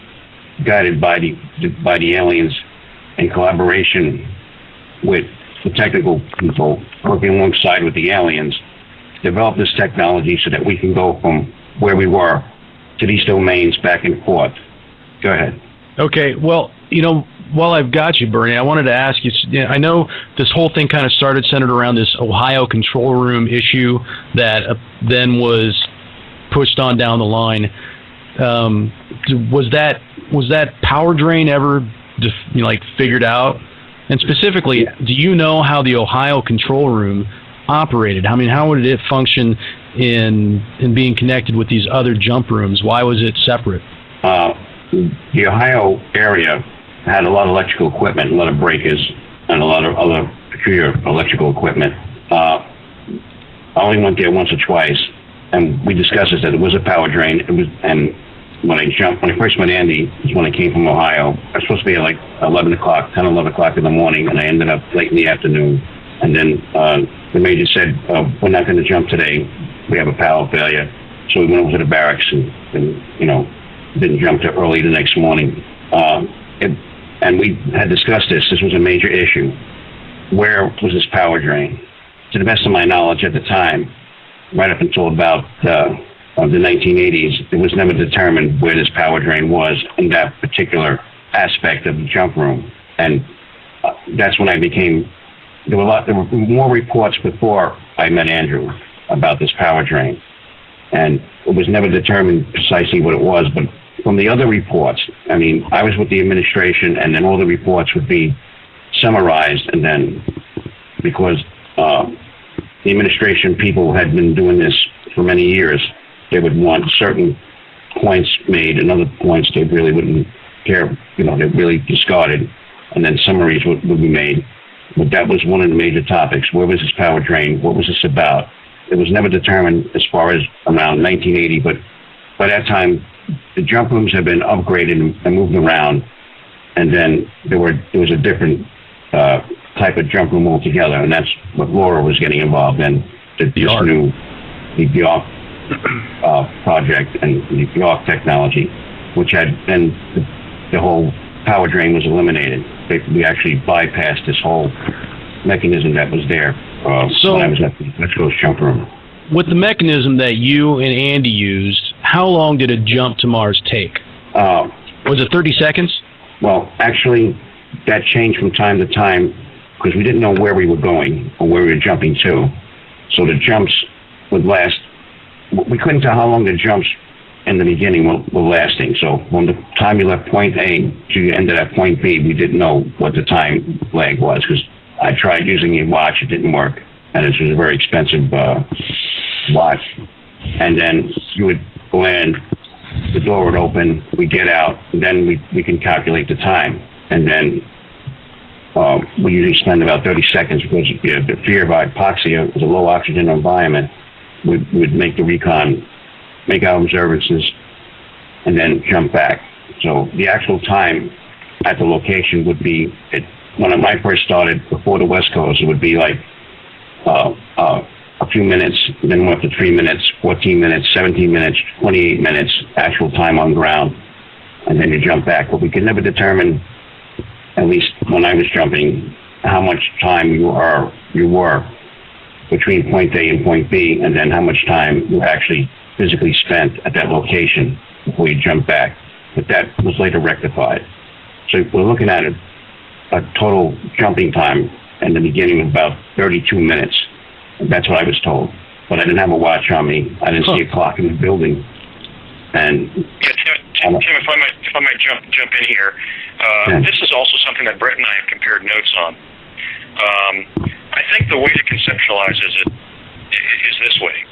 guided by the aliens in collaboration with the technical people working alongside with the aliens, develop this technology so that we can go from where we were to these domains back and forth. Go ahead. Okay, well, while I've got you, Bernie, I wanted to ask you, I know this whole thing kind of started centered around this Ohio control room issue that then was pushed on down the line. Was that power drain ever figured out? And specifically, do you know how the Ohio control room operated? I mean, how would it function in being connected with these other jump rooms? Why was it separate? The Ohio area had a lot of electrical equipment, a lot of breakers, and a lot of other peculiar electrical equipment. I only went there once or twice, and we discussed this, that it was a power drain. And when I first met Andy, was when I came from Ohio. I was supposed to be at like 11 o'clock in the morning, and I ended up late in the afternoon. And then the major said, we're not going to jump today. We have a power failure. So we went over to the barracks and didn't jump till early the next morning. And we had discussed this. This was a major issue. Where was this power drain? To the best of my knowledge at the time, right up until about the 1980s, it was never determined where this power drain was in that particular aspect of the jump room. And that's when there were more reports before I met Andrew about this power drain. And it was never determined precisely what it was, but from the other reports, I mean, I was with the administration, and then all the reports would be summarized, and then because the administration people had been doing this for many years, they would want certain points made, and other points they really wouldn't care, they really discarded, and then summaries would be made. But that was one of the major topics. Where was this power drain? What was this about? It was never determined as far as around 1980, but by that time, the jump rooms had been upgraded and moved around, and then there was a different type of jump room altogether, and that's what Laura was getting involved in, the Basiago project and the Basiago technology, which had then the whole power drain was eliminated. We actually bypassed this whole mechanism that was there when I was at the West Coast jump room. With the mechanism that you and Andy used, how long did a jump to Mars take? Was it 30 seconds? Well, actually, that changed from time to time because we didn't know where we were going or where we were jumping to. So the jumps would last. We couldn't tell how long the jumps in the beginning were lasting. So from the time you left point A to you ended at point B, we didn't know what the time lag was because I tried using a watch. It didn't work. And it was a very expensive watch. And then you would land, the door would open, we get out, and then we can calculate the time. And then we usually spend about 30 seconds because the fear of hypoxia is a low oxygen environment. would make the recon, make our observances, and then jump back. So the actual time at the location would be, when I first started before the West Coast, it would be like a few minutes, then went up to 3 minutes, 14 minutes, 17 minutes, 28 minutes actual time on ground, and then you jump back. But we could never determine, at least when I was jumping, how much time you were between point A and point B, and then how much time you actually physically spent at that location before you jump back. But that was later rectified. So we're looking at a total jumping time in the beginning of about 32 minutes. That's what I was told. But I didn't have a watch on me. I didn't see a clock in the building. And Tim, if I might jump in here, this is also something that Brett and I have compared notes on. I think the way to conceptualize it is this way.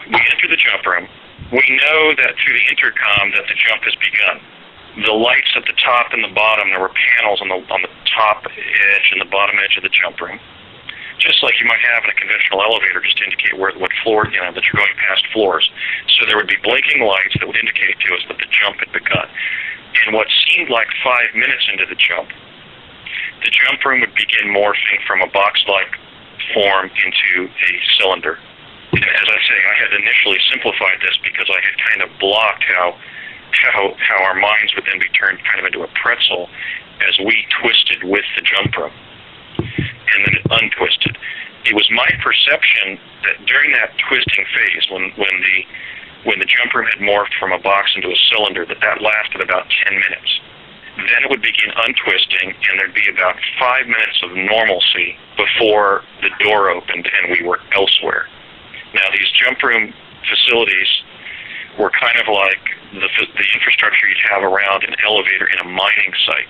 We enter the jump room. We know that through the intercom that the jump has begun. The lights at the top and the bottom, there were panels on the top edge and the bottom edge of the jump room, just like you might have in a conventional elevator, just to indicate what floor, that you're going past floors. So there would be blinking lights that would indicate to us that the jump had begun. And what seemed like 5 minutes into the jump room would begin morphing from a box-like form into a cylinder. And as I say, I had initially simplified this because I had kind of blocked how our minds would then be turned kind of into a pretzel as we twisted with the jump room, and then it untwisted. It was my perception that during that twisting phase, when the jump room had morphed from a box into a cylinder, that lasted about 10 minutes. Then it would begin untwisting, and there'd be about 5 minutes of normalcy before the door opened and we were elsewhere. Now, these jump room facilities were kind of like the infrastructure you'd have around an elevator in a mining site,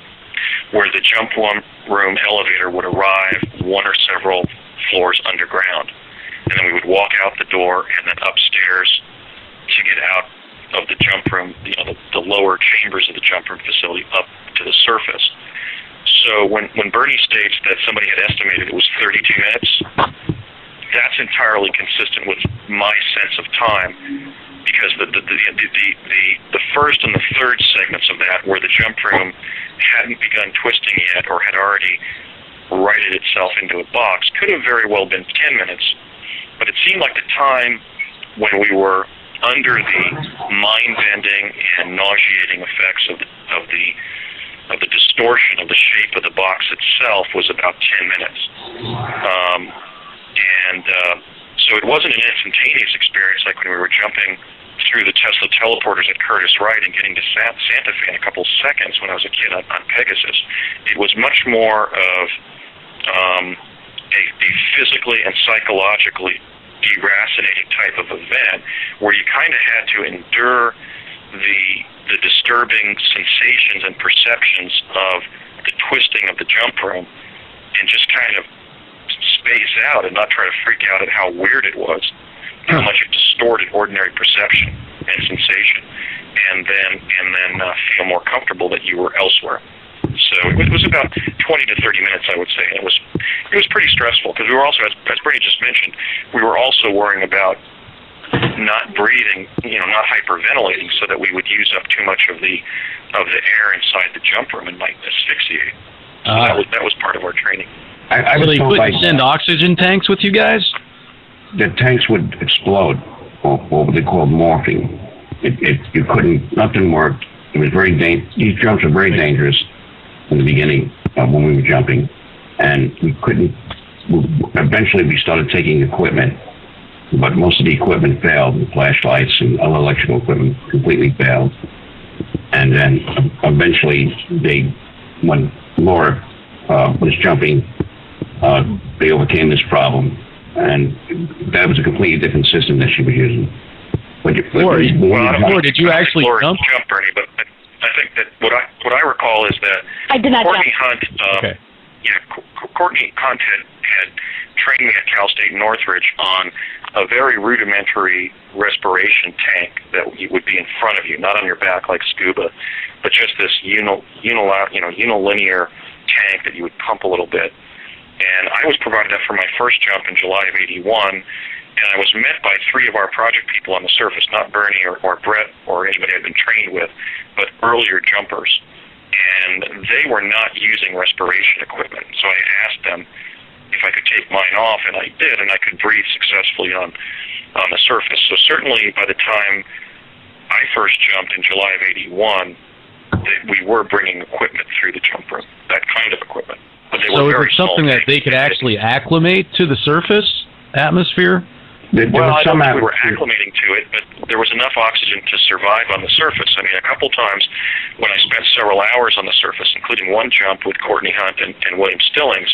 where the jump room elevator would arrive one or several floors underground, and then we would walk out the door and then upstairs to get out of the jump room, the lower chambers of the jump room facility up to the surface. So when Bernie states that somebody had estimated it was 32 minutes, that's entirely consistent with my sense of time, because the first and the third segments of that, where the jump room hadn't begun twisting yet or had already righted itself into a box, could have very well been 10 minutes. But it seemed like the time when we were under the mind-bending and nauseating effects of the distortion of the shape of the box itself was about 10 minutes. So it wasn't an instantaneous experience like when we were jumping through the Tesla teleporters at Curtis Wright and getting to Santa Fe in a couple seconds when I was a kid on Pegasus. It was much more of a physically and psychologically deracinating type of event, where you kind of had to endure the disturbing sensations and perceptions of the twisting of the jump room and just kind of space out and not try to freak out at how weird it was, how much it distorted ordinary perception and sensation, and then feel more comfortable that you were elsewhere. So it was about 20 to 30 minutes, I would say. And it was pretty stressful because we were also, as Brady just mentioned, we were also worrying about not breathing, not hyperventilating, so that we would use up too much of the air inside the jump room and might asphyxiate. So that was part of our training. I was told they send oxygen tanks with you guys? The tanks would explode, or what they call morphing. You couldn't, nothing worked. It was very dangerous. These jumps were very dangerous in the beginning when we were jumping, and we couldn't. Eventually, we started taking equipment, but most of the equipment failed. The flashlights and other electrical equipment completely failed. And then eventually, when Laura was jumping, they overcame this problem, and that was a completely different system that she was using. Laura, did you actually jump? Bernie, but I think that what I recall is that I did not Courtney jump. Hunt, Courtney Hunt had trained me at Cal State Northridge on a very rudimentary respiration tank that would be in front of you, not on your back like scuba, but just this unilinear tank that you would pump a little bit. And I was provided that for my first jump in July of '81, and I was met by 3 of our project people on the surface, not Bernie or Brett or anybody I'd been trained with, but earlier jumpers. And they were not using respiration equipment. So I asked them if I could take mine off, and I did, and I could breathe successfully on the surface. So certainly by the time I first jumped in July of '81, we were bringing equipment through the jump room, that kind of equipment. But they so were is very it something that they could actually acclimate to the surface atmosphere? Well, I don't think we were acclimating to it, but there was enough oxygen to survive on the surface. I mean, a couple times when I spent several hours on the surface, including one jump with Courtney Hunt and William Stillings,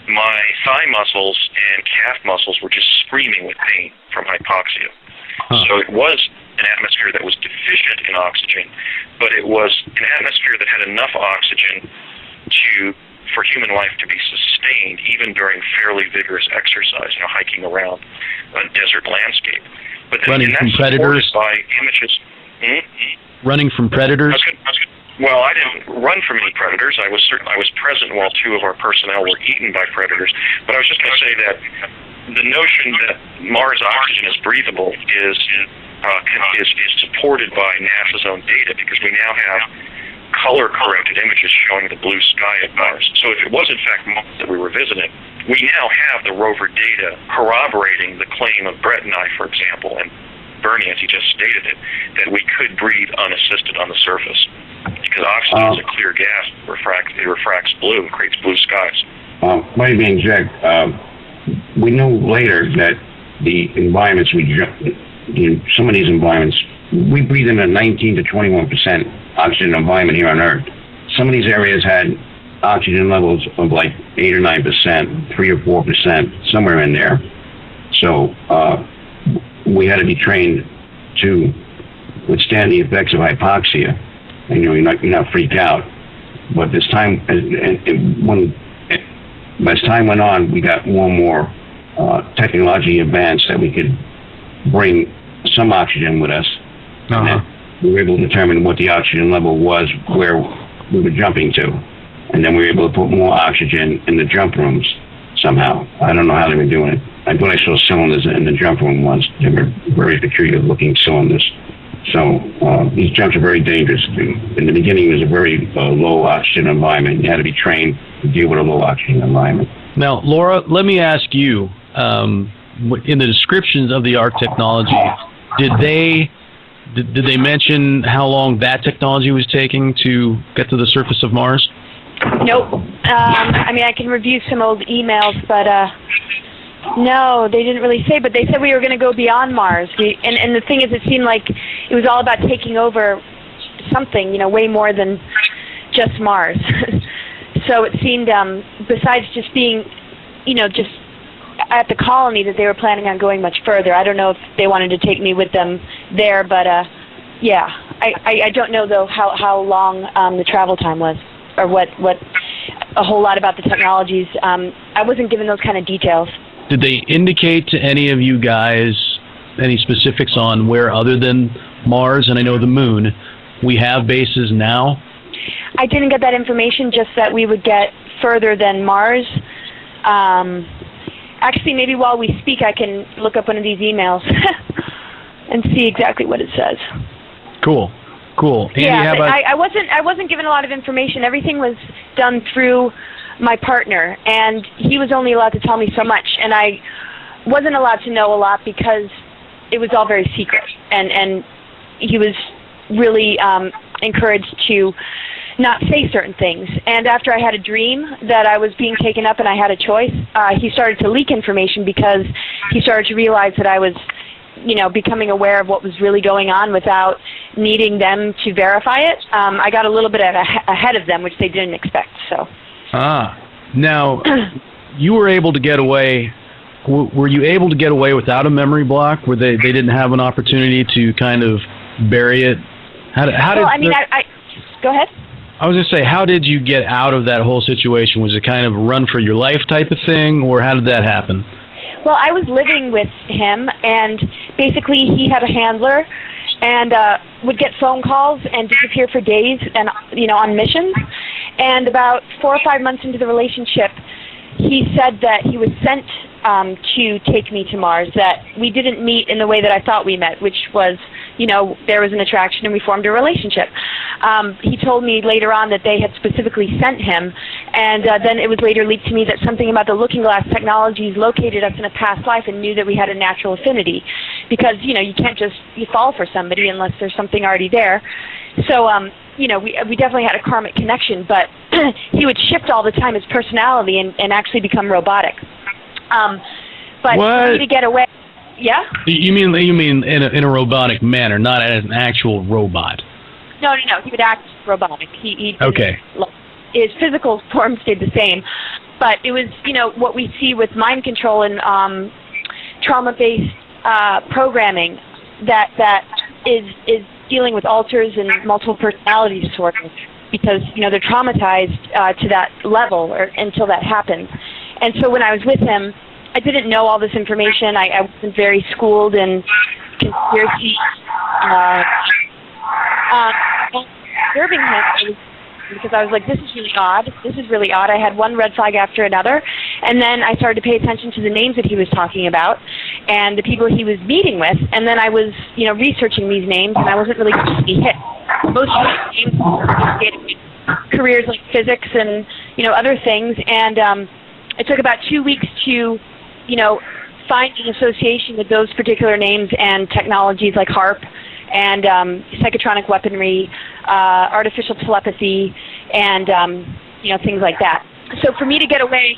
my thigh muscles and calf muscles were just screaming with pain from hypoxia. So it was an atmosphere that was deficient in oxygen, but it was an atmosphere that had enough oxygen for human life to be sustained even during fairly vigorous exercise, hiking around a desert landscape. But then, running from predators? By images. Running from predators? Well, I didn't run from any predators. I was present while 2 of our personnel were eaten by predators. But I was just going to say that the notion that Mars oxygen is breathable is supported by NASA's own data, because we now have color-corrected images showing the blue sky at Mars. So if it was in fact Mars that we were visiting, we now have the rover data corroborating the claim of Brett and I, for example, and Bernie, as he just stated it, that we could breathe unassisted on the surface, because oxygen is a clear gas. It refracts blue and creates blue skies. Might be inject. We knew later that the environments some of these environments, we breathe in a 19 to 21% oxygen environment here on Earth. Some of these areas had oxygen levels of like 8 or 9%, 3 or 4%, somewhere in there. So we had to be trained to withstand the effects of hypoxia. And you're not freaked out. But this time, as time went on, we got more and more technologically advanced that we could bring some oxygen with us. And we were able to determine what the oxygen level was where we were jumping to. And then we were able to put more oxygen in the jump rooms somehow. I don't know how they were doing it. I thought I saw cylinders in the jump room once. They were very peculiar looking cylinders. So these jumps are very dangerous. In the beginning, it was a very low oxygen environment. You had to be trained to deal with a low oxygen environment. Now, Laura, let me ask you, in the descriptions of the ARC technology, did they mention how long that technology was taking to get to the surface of Mars? Nope. I mean, I can review some old emails, but no, they didn't really say. But they said we were going to go beyond Mars. And the thing is, it seemed like it was all about taking over something, way more than just Mars. So it seemed, besides just being, just at the colony, that they were planning on going much further. I don't know if they wanted to take me with them there, but yeah. I don't know, though, how long the travel time was, or what a whole lot about the technologies. I wasn't given those kind of details. Did they indicate to any of you guys any specifics on where, other than Mars and I know the Moon, we have bases now? I didn't get that information, just that we would get further than Mars. Actually, maybe while we speak, I can look up one of these emails and see exactly what it says. Cool. Andy, yeah, how about... I wasn't given a lot of information. Everything was done through my partner, and he was only allowed to tell me so much, and I wasn't allowed to know a lot because it was all very secret, and he was really encouraged to not say certain things. And after I had a dream that I was being taken up and I had a choice, he started to leak information because he started to realize that I was, becoming aware of what was really going on without needing them to verify it. I got a little bit ahead of them, which they didn't expect. So. Now, you were able to get away. Were you able to get away without a memory block? Where they didn't have an opportunity to kind of bury it? Go ahead. I was going to say, how did you get out of that whole situation? Was it kind of run for your life type of thing, or how did that happen? Well, I was living with him, and basically he had a handler and would get phone calls and disappear for days and, on missions. And about 4 or 5 months into the relationship, he said that he was sent to take me to Mars, that we didn't meet in the way that I thought we met, which was, there was an attraction and we formed a relationship. He told me later on that they had specifically sent him, and then it was later leaked to me that something about the Looking Glass Technologies located us in a past life and knew that we had a natural affinity, because, you can't just fall for somebody unless there's something already there. So, we definitely had a karmic connection, but he would shift all the time, his personality, and actually become robotic. But what? For me to get away, yeah? You mean in a robotic manner, not as an actual robot? No. He would act robotic. He okay. His physical form stayed the same, but it was what we see with mind control and trauma-based programming that is dealing with alters and multiple personality disorders, because they're traumatized to that level until that happens. And so when I was with him, I didn't know all this information. I wasn't very schooled in conspiracy. Observing him, because I was like, this is really odd. This is really odd. I had one red flag after another. And then I started to pay attention to the names that he was talking about and the people he was meeting with. And then I was, researching these names, and I wasn't really getting any hits. Most of these names were associated with careers like physics and, other things. And it took about 2 weeks to, find an association with those particular names and technologies like HARP and psychotronic weaponry, artificial telepathy, and things like that. So for me to get away,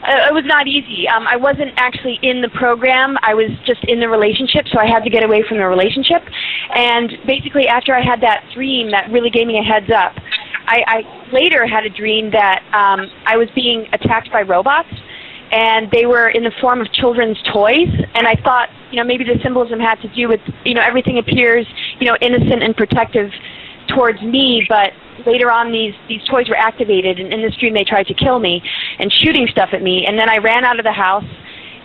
it was not easy. I wasn't actually in the program. I was just in the relationship, so I had to get away from the relationship. And basically, after I had that dream that really gave me a heads up, I later had a dream that I was being attacked by robots, and they were in the form of children's toys. And I thought, maybe the symbolism had to do with, everything appears, innocent and protective towards me, but later on these toys were activated, and in this dream they tried to kill me and shooting stuff at me. And then I ran out of the house,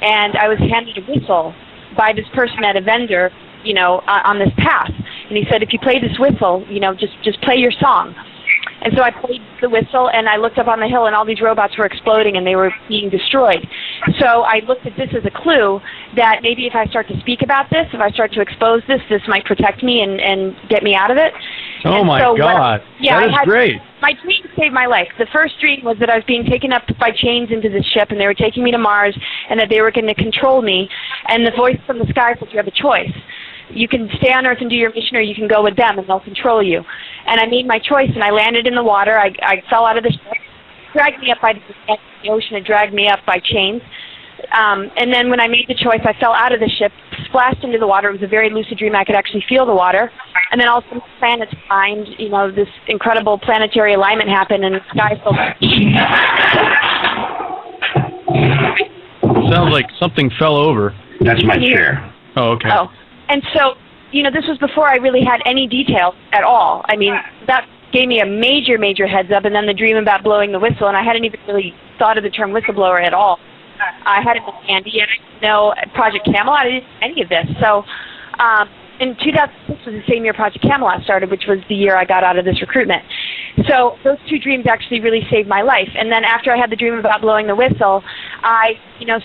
and I was handed a whistle by this person at a vendor, on this path. And he said, if you play this whistle, just play your song. And so I played the whistle, and I looked up on the hill, and all these robots were exploding, and they were being destroyed. So I looked at this as a clue that maybe if I start to speak about this, if I start to expose this, this might protect me and get me out of it. Oh, and my so God. That is great. My dream saved my life. The first dream was that I was being taken up by chains into this ship, and they were taking me to Mars, and that they were going to control me. And the voice from the sky said, you have a choice. You can stay on Earth and do your mission, or you can go with them, and they'll control you. And I made my choice, and I landed in the water. I fell out of the ship, dragged me up by the ocean, and dragged me up by chains. And then when I made the choice, I fell out of the ship, splashed into the water. It was a very lucid dream. I could actually feel the water. And then all of a sudden, planets aligned. This incredible planetary alignment happened, and the sky filled up. Sounds like something fell over. That's my chair. Oh, okay. Oh. And so, this was before I really had any details at all. I mean, that gave me a major, major heads up, and then the dream about blowing the whistle, and I hadn't even really thought of the term whistleblower at all. I hadn't been handy, and I didn't know Project Camelot. I didn't know any of this. So, in 2006 was the same year Project Camelot started, which was the year I got out of this recruitment. So those two dreams actually really saved my life. And then after I had the dream about blowing the whistle, I,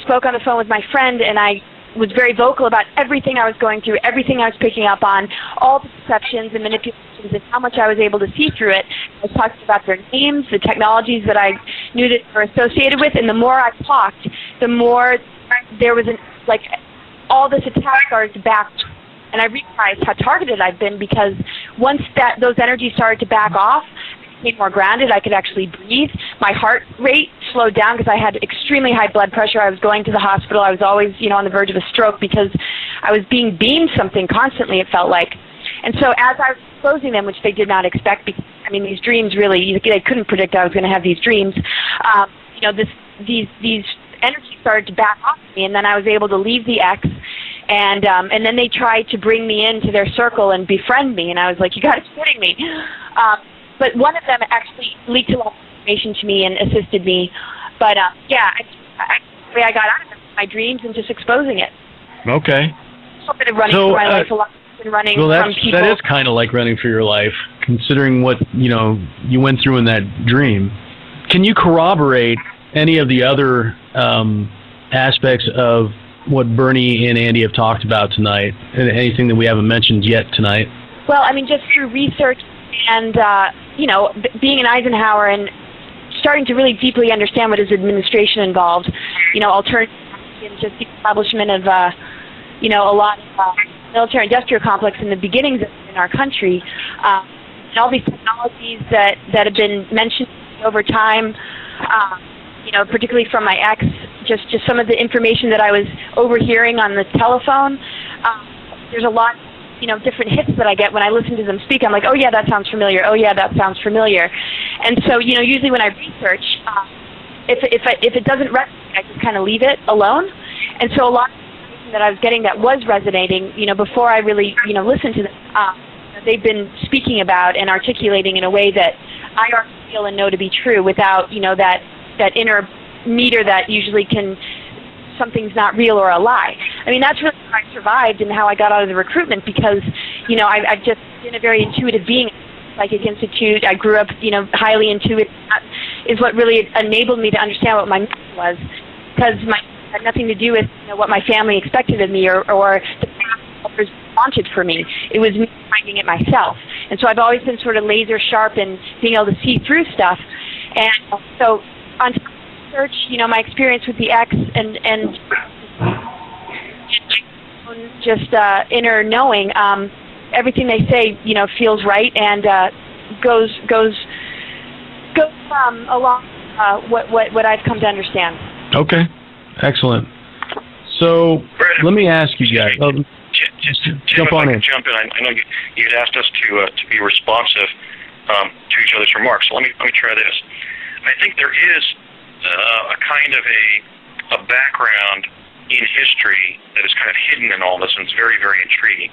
spoke on the phone with my friend, and I was very vocal about everything I was going through, everything I was picking up on, all the perceptions and manipulations, and how much I was able to see through it. I was talking about their names, the technologies that I knew that were associated with, and the more I talked, the more there was all this attack started to back. And I realized how targeted I'd been, because once those energies started to back off, I became more grounded. I could actually breathe. My heart rate slowed down because I had extremely high blood pressure. I was going to the hospital. I was always, on the verge of a stroke because I was being beamed something constantly, it felt like. And so as I was closing them, which they did not expect, because, these dreams really, they couldn't predict I was going to have these dreams. These energies started to back off me, and then I was able to leave the X. And then they tried to bring me into their circle and befriend me, and I was like, you got to be kidding me. But one of them actually leaked a lot of information to me and assisted me. But I got out of it, my dreams, and just exposing it. Okay. A bit of running for my life, a lot of running from people. That is kind of like running for your life, considering what you went through in that dream. Can you corroborate any of the other aspects of what Bernie and Andy have talked about tonight, and anything that we haven't mentioned yet tonight? Well, I mean, just through research and, being in Eisenhower and starting to really deeply understand what his administration involved, alternative and just the establishment of, a lot of military-industrial complex in the beginnings in our country, and all these technologies that have been mentioned over time, particularly from my ex, just some of the information that I was overhearing on the telephone. There's a lot, different hits that I get when I listen to them speak. I'm like, oh yeah, that sounds familiar. Oh yeah, that sounds familiar. And so, usually when I research, if it doesn't resonate, I just kind of leave it alone. And so a lot of information that I was getting that was resonating, before I really, listened to them, they've been speaking about and articulating in a way that I already feel and know to be true without, that inner meter that usually something's not real or a lie. I mean, that's really how I survived and how I got out of the recruitment because, I've just been a very intuitive being. Psychic Institute, I grew up, highly intuitive. That is what really enabled me to understand what my mission was, because it had nothing to do with what my family expected of me or the path others wanted for me. It was me finding it myself. And so I've always been sort of laser sharp in being able to see through stuff. And so on top of research, my experience with the X and just inner knowing, everything they say, feels right and goes along what I've come to understand. Okay, excellent. So let me ask you guys. Jump on in. Jump in. I know you had asked us to be responsive to each other's remarks. So let me try this. I think there is a kind of a background in history that is kind of hidden in all this, and it's very, very intriguing.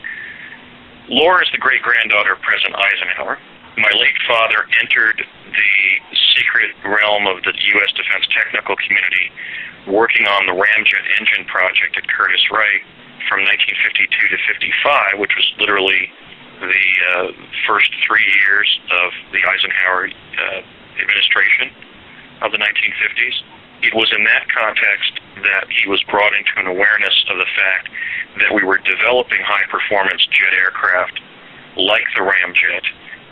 Laura is the great-granddaughter of President Eisenhower. My late father entered the secret realm of the U.S. Defense Technical Community working on the ramjet engine project at Curtiss Wright from 1952 to 55, which was literally the first 3 years of the Eisenhower administration of the 1950s. It was in that context that he was brought into an awareness of the fact that we were developing high-performance jet aircraft like the ramjet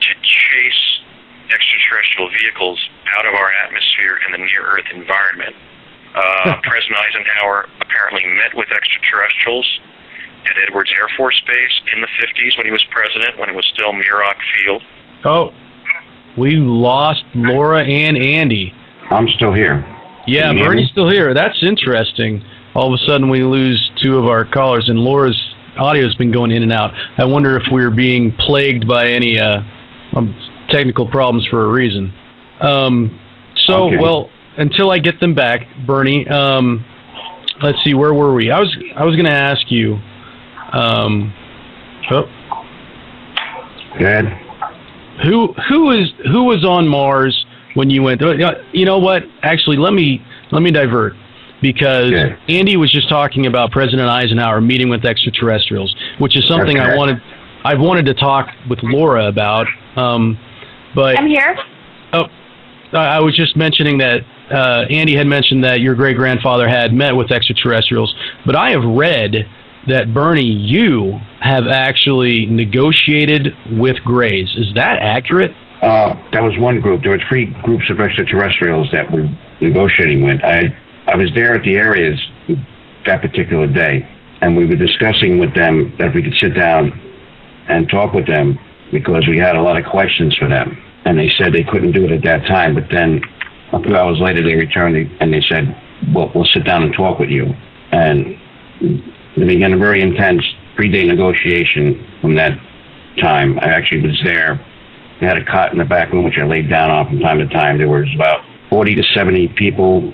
to chase extraterrestrial vehicles out of our atmosphere in the near-Earth environment. President Eisenhower apparently met with extraterrestrials at Edwards Air Force Base in the 50s when he was president, when it was still Muroc Field. Oh, we lost Laura and Andy. I'm still here. Yeah, Bernie's still here. That's interesting. All of a sudden we lose two of our callers, and Laura's audio has been going in and out. I wonder if we're being plagued by any technical problems for a reason. Okay. Well, until I get them back, Bernie, let's see, where were we? I was going to ask you. Good. Who was on Mars when you went? You know what? Actually, let me divert, because Andy was just talking about President Eisenhower meeting with extraterrestrials, which is something I've wanted to talk with Laura about. But I'm here. Oh, I was just mentioning that Andy had mentioned that your great-grandfather had met with extraterrestrials, but I have read that, Bernie, you have actually negotiated with Greys. Is that accurate? That was one group. There were 3 groups of extraterrestrials that we were negotiating with. I was there at the areas that particular day, and we were discussing with them that we could sit down and talk with them because we had a lot of questions for them. And they said they couldn't do it at that time, but then a few hours later they returned and they said, well, we'll sit down and talk with you. And they began a very intense 3-day negotiation from that time. I actually was there. They had a cot in the back room, which I laid down on from time to time. There was about 40 to 70 people,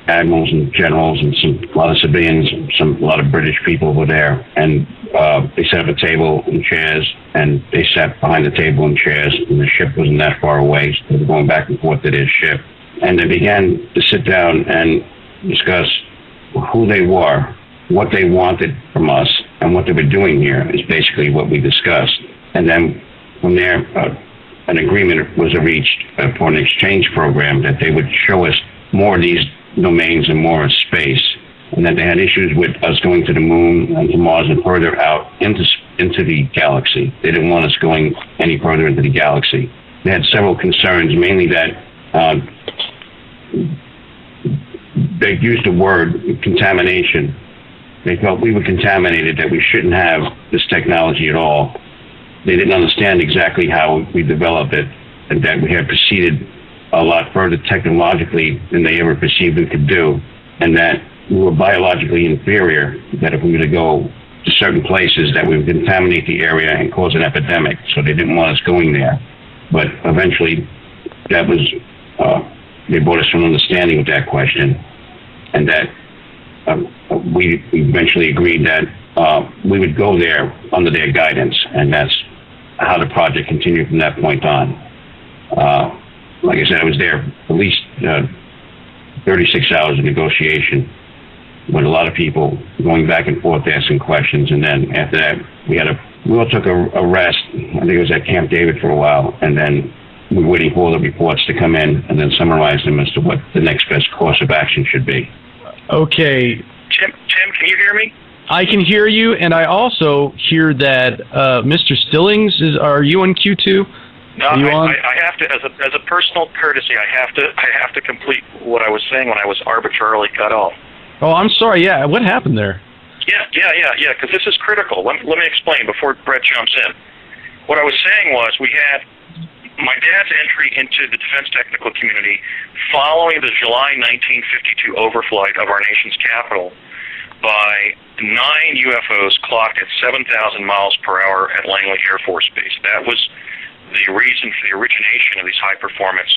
admirals and generals, and a lot of civilians, a lot of British people were there. And they set up a table and chairs, and they sat behind the table and chairs, and the ship wasn't that far away, so they were going back and forth to their ship. And they began to sit down and discuss who they were, what they wanted from us, and what they were doing here is basically what we discussed. And then from there, an agreement was reached for an exchange program that they would show us more of these domains and more of space. and that they had issues with us going to the moon and to Mars and further out into the galaxy. They didn't want us going any further into the galaxy. They had several concerns, mainly that they used the word contamination. They felt we were contaminated, that we shouldn't have this technology at all. They didn't understand exactly how we developed it, and that we had proceeded a lot further technologically than they ever perceived we could do, and that we were biologically inferior, that if we were to go to certain places, that we would contaminate the area and cause an epidemic. So they didn't want us going there. But eventually, that was, they brought us to an understanding with that question, and that we eventually agreed that we would go there under their guidance, and that's how the project continued from that point on. Like I said, I was there at least 36 hours of negotiation with a lot of people going back and forth asking questions, and then after that we all took a rest. I think it was at Camp David for a while, and then we were waiting for all the reports to come in and then summarize them as to what the next best course of action should be. Okay. Tim, can you hear me? I can hear you, and I also hear that Mr. Stillings are you on Q2? No, I have to, as a personal courtesy, I have to complete what I was saying when I was arbitrarily cut off. Oh, I'm sorry. Yeah, what happened there? Yeah. Because this is critical. Let me explain before Brett jumps in. What I was saying was we had my dad's entry into the defense technical community following the July 1952 overflight of our nation's capital by 9 UFOs clocked at 7,000 miles per hour at Langley Air Force Base. That was the reason for the origination of these high-performance,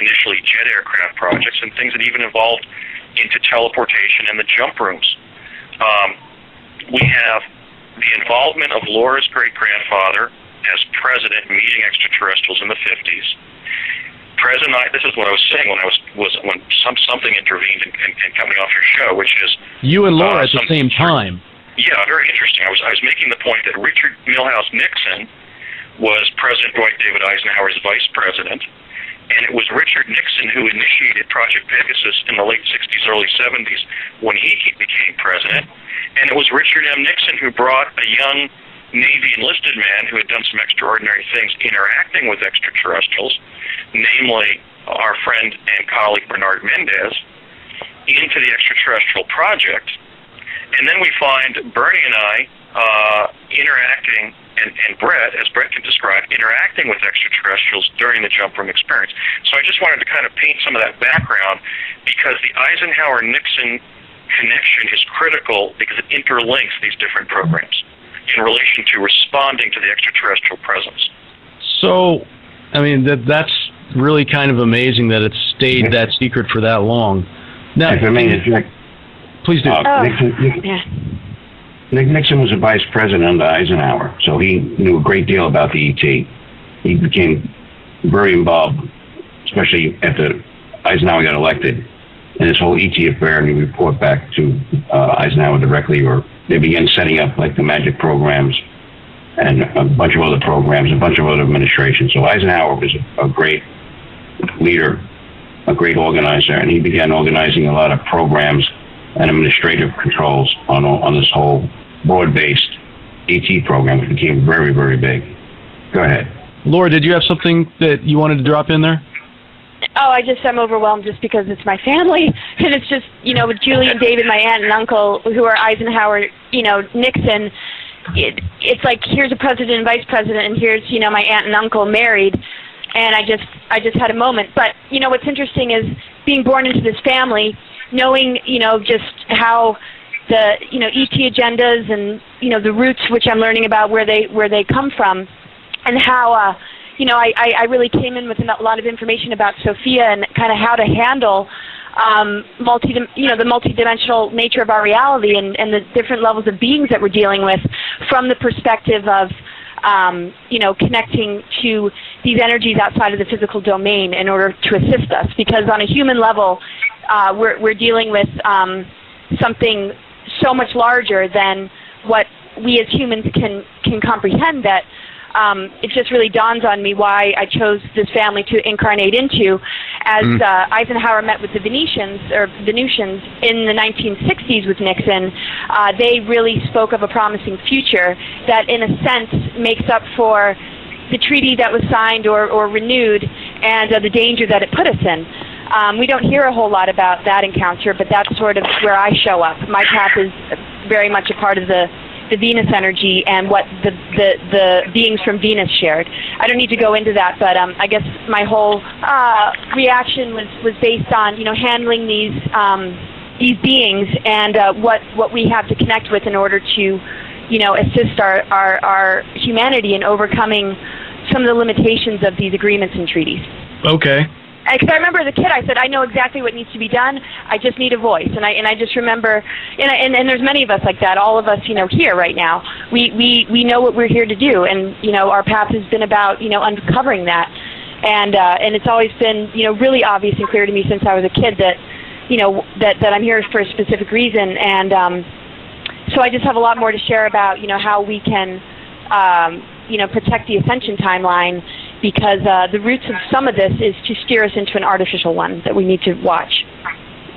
initially jet aircraft projects, and things that even evolved into teleportation and the jump rooms. We have the involvement of Laura's great-grandfather as president meeting extraterrestrials in the 50s. This is what I was saying when something intervened in coming off your show, which is you and Laura at the same time. Yeah, very interesting. I was making the point that Richard Milhous Nixon was President Dwight David Eisenhower's vice president, and it was Richard Nixon who initiated Project Pegasus in the late 60s, early 70s when he became president, and it was Richard M. Nixon who brought a young Navy enlisted man who had done some extraordinary things interacting with extraterrestrials, namely our friend and colleague Bernard Mendez, into the extraterrestrial project. And then we find Bernie and I interacting, and Brett, as Brett can describe, interacting with extraterrestrials during the jump room experience. So I just wanted to kind of paint some of that background because the Eisenhower-Nixon connection is critical because it interlinks these different programs in relation to responding to the extraterrestrial presence. So, I mean, that's really kind of amazing that it stayed that secret for that long. Now, if I may interject, please do. Nixon was a vice president under Eisenhower, so he knew a great deal about the ET. He became very involved, especially after Eisenhower got elected, in this whole ET affair, and he reported back to Eisenhower directly, or they began setting up like the magic programs and a bunch of other programs, a bunch of other administrations. So Eisenhower was a great leader, a great organizer, and he began organizing a lot of programs and administrative controls on this whole broad-based ET program, which became very, very big. Go ahead. Laura, did you have something that you wanted to drop in there? Oh, I'm overwhelmed just because it's my family. And it's just, with Julie and David, my aunt and uncle, who are Eisenhower, Nixon, it's like, here's a president and vice president, and here's, my aunt and uncle married. And I just had a moment. But, what's interesting is being born into this family, knowing, just how the, ET agendas and, the roots, which I'm learning about where they come from, and how, I really came in with a lot of information about Sophia and kind of how to handle the multidimensional nature of our reality and the different levels of beings that we're dealing with from the perspective of, connecting to these energies outside of the physical domain in order to assist us. Because on a human level, we're dealing with something so much larger than what we as humans can comprehend, that it just really dawns on me why I chose this family to incarnate into. as Eisenhower met with the Venusians in the 1960s with Nixon, they really spoke of a promising future that, in a sense, makes up for the treaty that was signed or renewed and the danger that it put us in. We don't hear a whole lot about that encounter, but that's sort of where I show up. My path is very much a part of the Venus energy and what the beings from Venus shared. I don't need to go into that, but I guess my whole reaction was based on handling these beings and what we have to connect with in order to assist our humanity in overcoming some of the limitations of these agreements and treaties. Okay. Because I remember as a kid, I said, I know exactly what needs to be done. I just need a voice. And I just remember, and there's many of us like that. All of us, here right now, we know what we're here to do, and our path has been about uncovering that. And it's always been really obvious and clear to me since I was a kid that that I'm here for a specific reason. And so I just have a lot more to share about how we can protect the ascension timeline, because the roots of some of this is to steer us into an artificial one that we need to watch.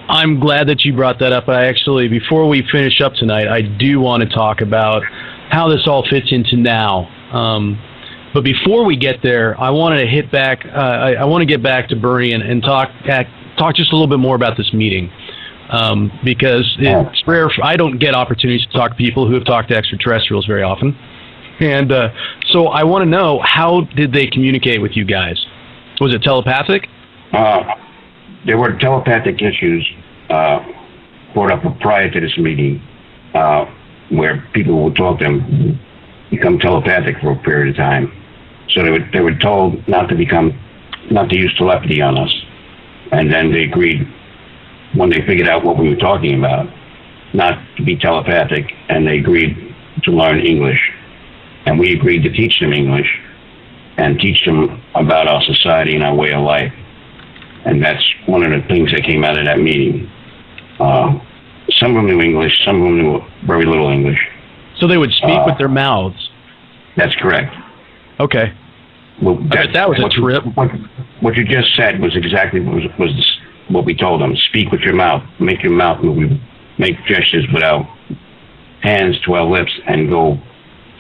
I'm glad that you brought that up. I actually, before we finish up tonight, I do want to talk about how this all fits into now. But before we get there, I wanted to hit back. I want to get back to Bernie and talk just a little bit more about this meeting, because it's rare. I don't get opportunities to talk to people who have talked to extraterrestrials very often. And so I want to know, how did they communicate with you guys? Was it telepathic? There were telepathic issues brought up prior to this meeting, where people would talk to them, become telepathic for a period of time. So they were told not to use telepathy on us. And then they agreed, when they figured out what we were talking about, not to be telepathic, and they agreed to learn English. And we agreed to teach them English and teach them about our society and our way of life. And that's one of the things that came out of that meeting. Some of them knew English, some of them knew very little English. So they would speak with their mouths? That's correct. Okay. Well, that was a trip. What you just said was exactly what we told them. Speak with your mouth. Make your mouth move. Make gestures with our hands to our lips and go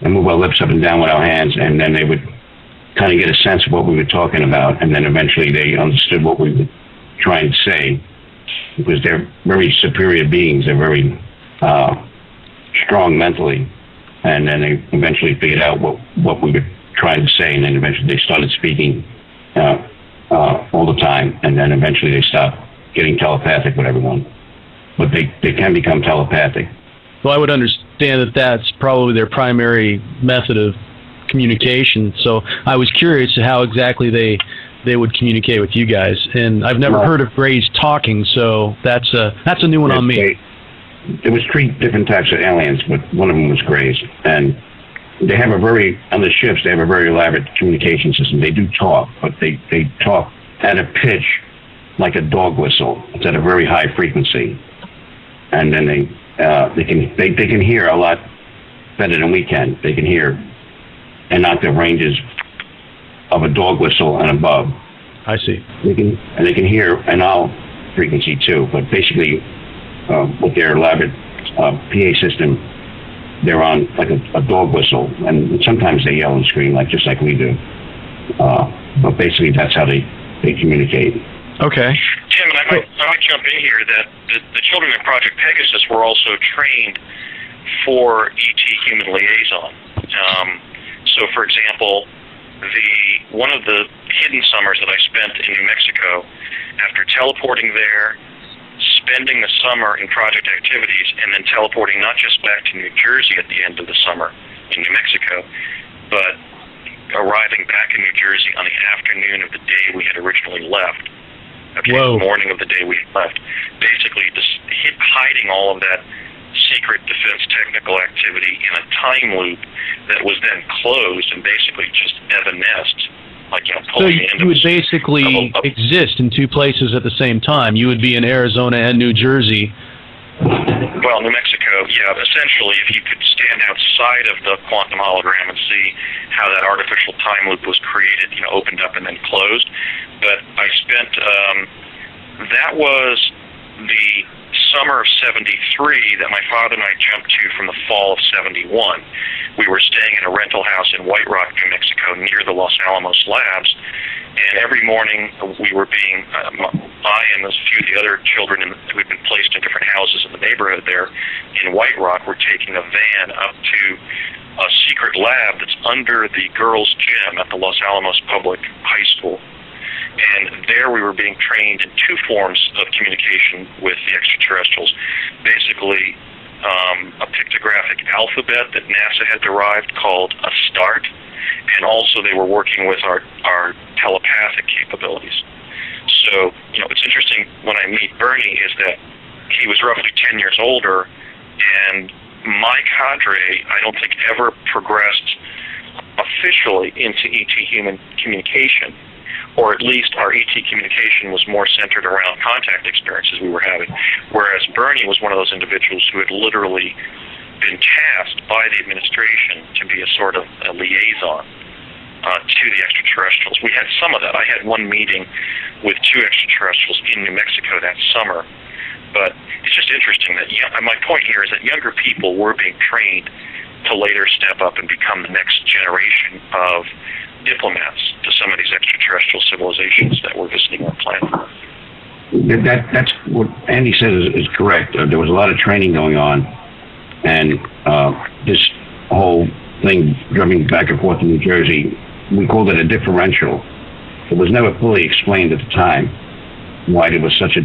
and move our lips up and down with our hands, and then they would kind of get a sense of what we were talking about, and then eventually they understood what we were trying to say, because they're very superior beings. They're very strong mentally, and then they eventually figured out what we were trying to say, and then eventually they started speaking all the time, and then eventually they stopped getting telepathic with everyone. But they can become telepathic. Well, I would understand that that's probably their primary method of communication. So I was curious to how exactly they would communicate with you guys. And I've never heard of Greys talking, so that's a new one on me. There was 3 different types of aliens, but one of them was Greys. And they have on the ships, they have a very elaborate communication system. They do talk, but they talk at a pitch like a dog whistle. It's at a very high frequency. And then they can hear a lot better than we can. They can hear and not the ranges of a dog whistle and above. I see. They can hear an owl frequency too, but basically with their elaborate PA system, they're on like a dog whistle, and sometimes they yell and scream just like we do. But basically that's how they communicate. Okay. Tim, and I might jump in here that the children in Project Pegasus were also trained for ET human liaison. So, for example, one of the hidden summers that I spent in New Mexico, after teleporting there, spending the summer in project activities, and then teleporting not just back to New Jersey at the end of the summer in New Mexico, but arriving back in New Jersey on the afternoon of the day we had originally left. Okay, the morning of the day we left. Basically, just hiding all of that secret defense technical activity in a time loop that was then closed and basically just evanesced, so you would basically exist in 2 places at the same time. You would be in Arizona and New Jersey. Well, New Mexico, yeah. Essentially, if you could stand outside of the quantum hologram and see how that artificial time loop was created, opened up and then closed, but I spent, that was the summer of 73 that my father and I jumped to from the fall of 71. We were staying in a rental house in White Rock, New Mexico, near the Los Alamos labs, and every morning we were being, I and a few of the other children who'd been placed in different houses in the neighborhood there in White Rock were taking a van up to a secret lab that's under the girls' gym at the Los Alamos Public High School. And there we were being trained in two forms of communication with the extraterrestrials. Basically, a pictographic alphabet that NASA had derived called a START, and also they were working with our telepathic capabilities. So, it's interesting when I meet Bernie is that he was roughly 10 years older, and my cadre, I don't think, ever progressed officially into ET human communication, or at least our ET communication was more centered around contact experiences we were having, whereas Bernie was one of those individuals who had literally been tasked by the administration to be a sort of a liaison to the extraterrestrials. We had some of that. I had one meeting with two extraterrestrials in New Mexico that summer, but it's just interesting that, my point here is that younger people were being trained to later step up and become the next generation of diplomats to some of these extraterrestrial civilizations that were visiting our planet. That's what Andy says is correct. There was a lot of training going on, and this whole thing jumping back and forth to New Jersey, we called it a differential. It was never fully explained at the time why there was such a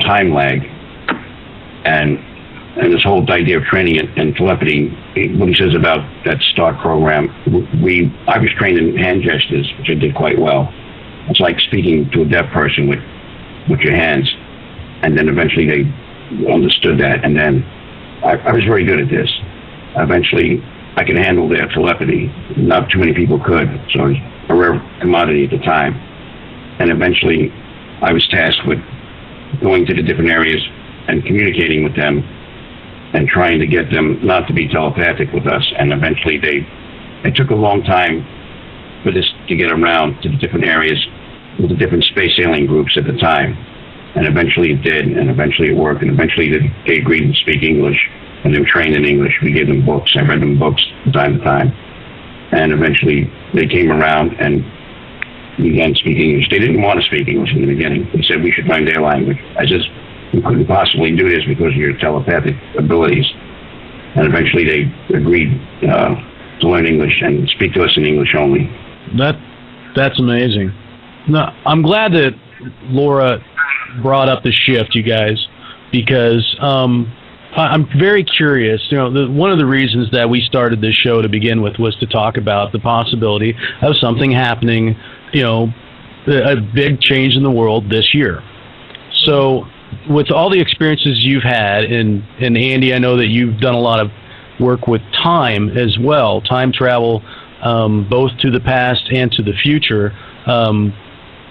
time lag, and this whole idea of training and telepathy. What he says about that START program, I was trained in hand gestures, which I did quite well. It's like speaking to a deaf person with your hands, and then eventually they understood that, and then I was very good at this. Eventually, I could handle their telepathy. Not too many people could, so it was a rare commodity at the time. And eventually, I was tasked with going to the different areas and communicating with them and trying to get them not to be telepathic with us. And eventually, it took a long time for this to get around to the different areas with the different space alien groups at the time. And eventually it did, and eventually it worked, and eventually they agreed to speak English, and they were trained in English. We gave them books. I read them books from time to time. And eventually they came around and began speaking English. They didn't want to speak English in the beginning. They said we should learn their language. I said, we couldn't possibly do this because of your telepathic abilities. And eventually they agreed to learn English and speak to us in English only. That's amazing. No, I'm glad that Laura brought up the shift, you guys, because I'm very curious. One of the reasons that we started this show to begin with was to talk about the possibility of something happening, a big change in the world this year. So with all the experiences you've had, and Andy, I know that you've done a lot of work with time as well, time travel, both to the past and to the future.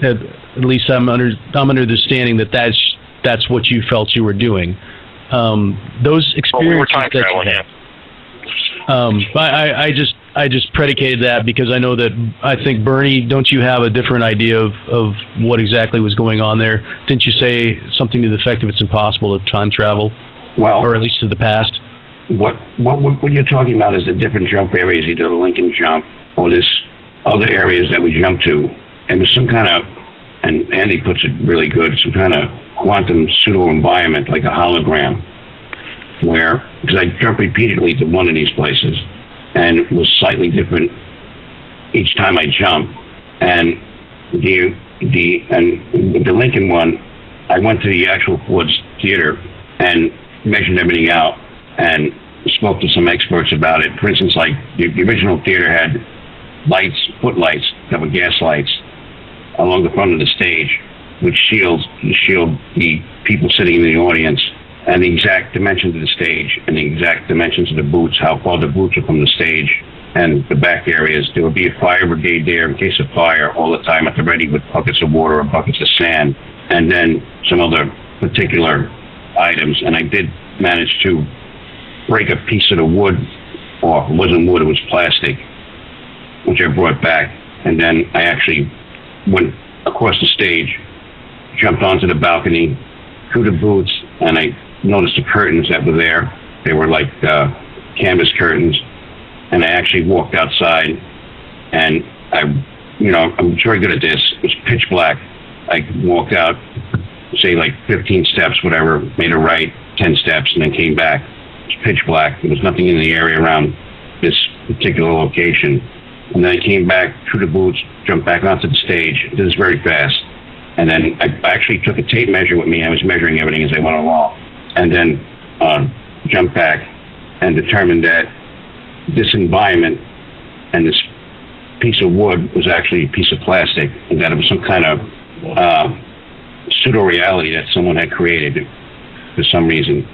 At least I'm under the understanding that that's what you felt you were doing. Those experiences we were time traveling, I just predicated that because I know that I think Bernie, don't you have a different idea of what exactly was going on there? Didn't you say something to the effect of it's impossible to time travel? Well, or at least to the past? What you're talking about is the different jump areas, either the Lincoln jump or this other areas that we jumped to. And there's some kind of, and Andy puts it really good, some kind of quantum pseudo-environment, like a hologram, where, because I jumped repeatedly to one of these places, and it was slightly different each time I jumped. And the Lincoln one, I went to the actual Ford's Theater and measured everything out and spoke to some experts about it. For instance, like the original theater had lights, footlights that were gas lights along the front of the stage, which shield the people sitting in the audience, and the exact dimensions of the stage and the exact dimensions of the booths, how far the booths are from the stage and the back areas. There would be a fire brigade there in case of fire all the time at the ready with buckets of water or buckets of sand, and then some other particular items. And I did manage to break a piece of the wood off. It wasn't wood, it was plastic, which I brought back. And then I actually went across the stage, jumped onto the balcony, through the booths, and I noticed the curtains that were there. They were like canvas curtains, and I actually walked outside, and I'm very good at this. It was pitch black. I walked out, say like 15 steps, whatever, made a right, 10 steps, and then came back. It was pitch black. There was nothing in the area around this particular location. And then I came back through the booths, jumped back onto the stage. This is very fast. And then I actually took a tape measure with me. I was measuring everything as I went along. And then jumped back and determined that this environment and this piece of wood was actually a piece of plastic, and that it was some kind of pseudo-reality that someone had created for some reason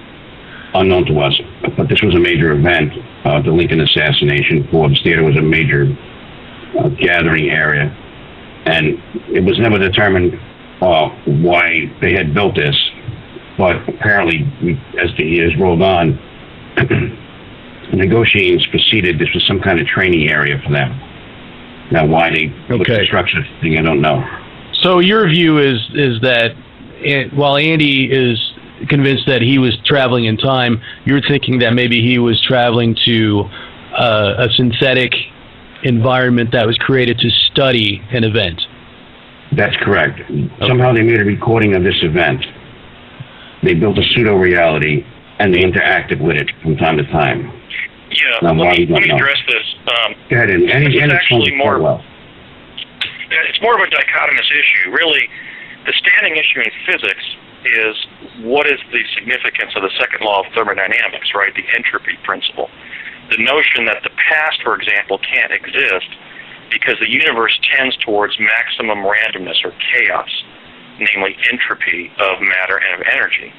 unknown to us. But this was a major event. The Lincoln assassination. Forbes Theater was a major gathering area, and it was never determined why they had built this. But apparently, as the years rolled on, negotiations proceeded. This was some kind of training area for them. Now, why they put the structure thing, I don't know. So your view is that while Andy is convinced that he was traveling in time, you're thinking that maybe he was traveling to a synthetic environment that was created to study an event. That's correct. Somehow they made a recording of this event. They built a pseudo-reality, and they interacted with it from time to time. Yeah, now, let me address this. Go ahead, and it's actually more. Well. It's more of a dichotomous issue. Really, the standing issue in physics is what is the significance of the second law of thermodynamics, right? The entropy principle. The notion that the past, for example, can't exist because the universe tends towards maximum randomness or chaos, namely entropy of matter and of energy.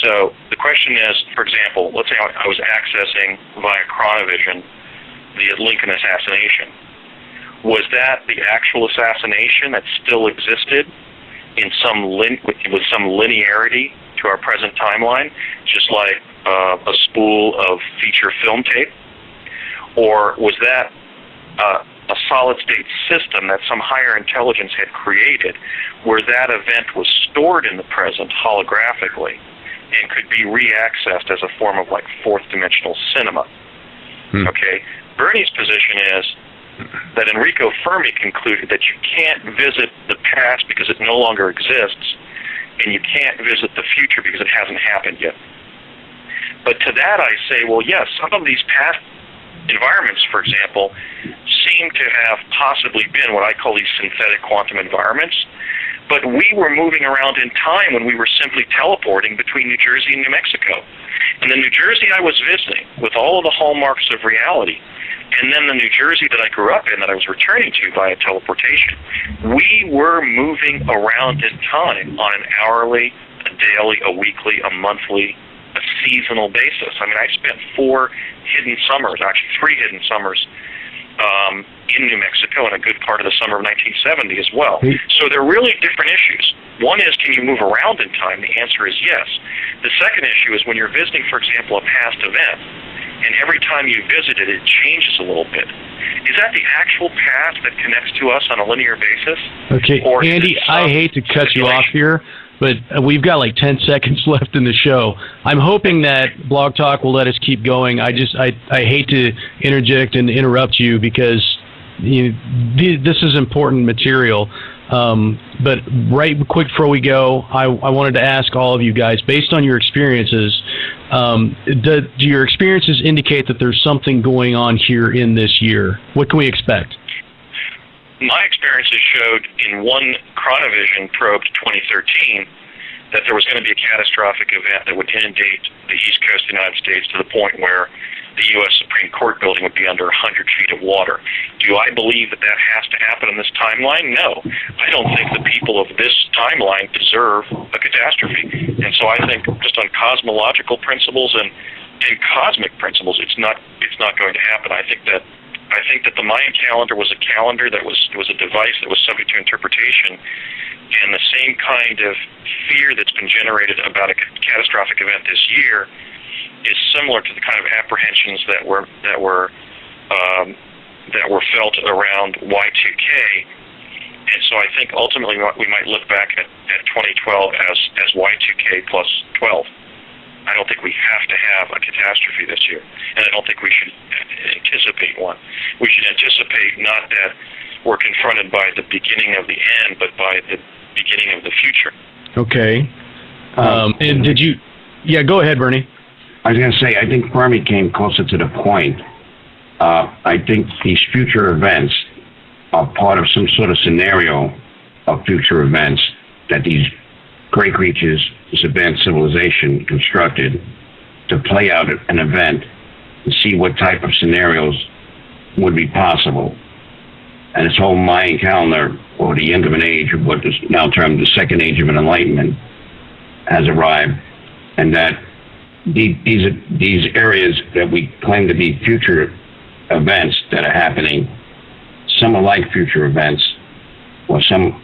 So the question is, for example, let's say I was accessing via chronovision the Lincoln assassination. Was that the actual assassination that still existed in with some linearity to our present timeline, just like a spool of feature film tape? Or was that a solid-state system that some higher intelligence had created where that event was stored in the present holographically and could be re-accessed as a form of like fourth-dimensional cinema? Okay? Bernie's position is that Enrico Fermi concluded that you can't visit the past because it no longer exists, and you can't visit the future because it hasn't happened yet. But to that I say, well, yes, some of these past environments, for example, seem to have possibly been what I call these synthetic quantum environments, but we were moving around in time when we were simply teleporting between New Jersey and New Mexico. And the New Jersey I was visiting, with all of the hallmarks of reality, and then the New Jersey that I grew up in that I was returning to via teleportation, we were moving around in time on an hourly, a daily, a weekly, a monthly, a seasonal basis. I mean, I spent 4 hidden summers, actually 3 hidden summers, in New Mexico and a good part of the summer of 1970 as well. So they're really different issues. One is, can you move around in time? The answer is yes. The second issue is when you're visiting, for example, a past event, and every time you visit it, it changes a little bit. Is that the actual past that connects to us on a linear basis? Okay, or Andy, I hate to cut you off here, but we've got like 10 seconds left in the show. I'm hoping that Blog Talk will let us keep going. I hate to interject and interrupt you because this is important material. But quick before we go, I wanted to ask all of you guys, based on your experiences, do your experiences indicate that there's something going on here in this year? What can we expect? My experiences showed in one chronovision probe 2013 that there was going to be a catastrophic event that would inundate the East Coast of the United States to the point where the U.S. Supreme Court building would be under 100 feet of water. Do I believe that that has to happen in this timeline? No. I don't think the people of this timeline deserve a catastrophe. And so I think just on cosmological principles and cosmic principles, it's not going to happen. I think that the Mayan calendar was a calendar that was a device that was subject to interpretation, and the same kind of fear that's been generated about a catastrophic event this year is similar to the kind of apprehensions that were felt around Y2K. And so So I think ultimately we might look back at 2012 as Y2K plus 12. I don't think we have to have a catastrophe this year, and I don't think we should anticipate one. We should anticipate not that we're confronted by the beginning of the end, but by the beginning of the future. Okay. And did you... Yeah, go ahead, Bernie. I was going to say, I think Fermi came closer to the point. I think these future events are part of some sort of scenario of future events that these great creatures, this advanced civilization, constructed to play out an event and see what type of scenarios would be possible. And this whole Mayan calendar, or the end of an age, or what is now termed the second age of an enlightenment, has arrived, and that these areas that we claim to be future events that are happening, some are like future events, or some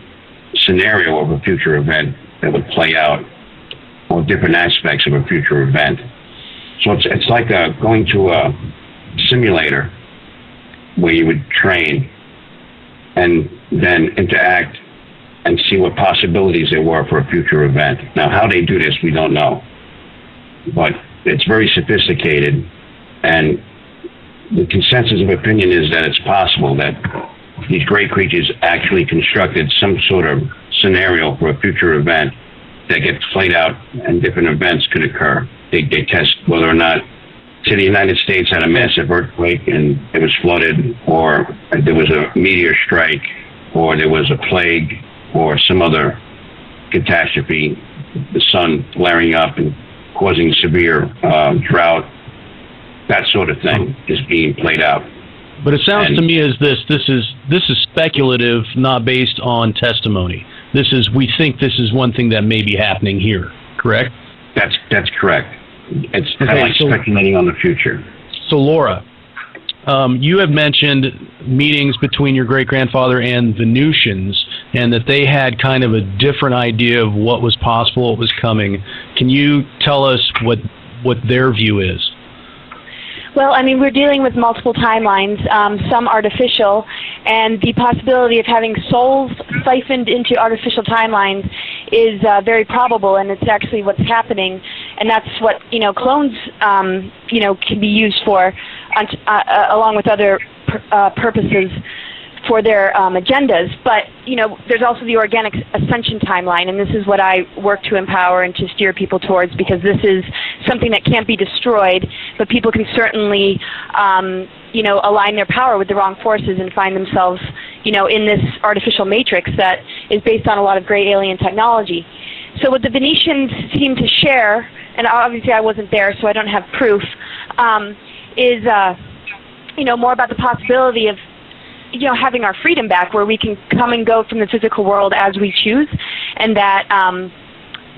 scenario of a future event that would play out, or different aspects of a future event. So it's like going to a simulator where you would train and then interact and see what possibilities there were for a future event. Now, how they do this, we don't know. But it's very sophisticated, and the consensus of opinion is that it's possible that these great creatures actually constructed some sort of scenario for a future event that gets played out, and different events could occur. They test whether or not, say, the United States had a massive earthquake and it was flooded, or there was a meteor strike, or there was a plague, or some other catastrophe, the sun flaring up and causing severe drought. That sort of thing is being played out. But it sounds to me as this is speculative, not based on testimony. We think this is one thing that may be happening here, correct? That's correct. It's kind of like speculating on the future. So, Laura, you have mentioned meetings between your great-grandfather and Venusians, and that they had kind of a different idea of what was possible, what was coming. Can you tell us what their view is? Well, I mean, we're dealing with multiple timelines, some artificial, and the possibility of having souls siphoned into artificial timelines is very probable, and it's actually what's happening, and that's what, clones, can be used for, along with other purposes for their agendas. But, there's also the organic ascension timeline, and this is what I work to empower and to steer people towards, because this is something that can't be destroyed, but people can certainly, align their power with the wrong forces and find themselves, in this artificial matrix that is based on a lot of great alien technology. So what the Venetians seem to share, and obviously I wasn't there, so I don't have proof, is, more about the possibility of having our freedom back, where we can come and go from the physical world as we choose, and that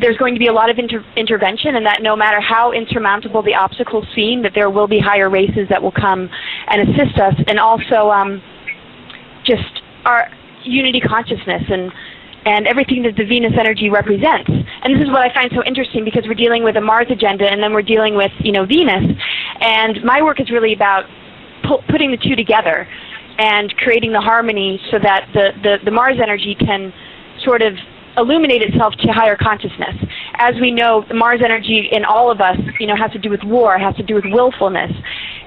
there's going to be a lot of intervention, and that no matter how insurmountable the obstacles seem, that there will be higher races that will come and assist us, and also just our unity consciousness and everything that the Venus energy represents. And this is what I find so interesting, because we're dealing with a Mars agenda, and then we're dealing with Venus, and my work is really about putting the two together and creating the harmony so that the Mars energy can sort of illuminate itself to higher consciousness. As we know, the Mars energy in all of us, has to do with war, has to do with willfulness.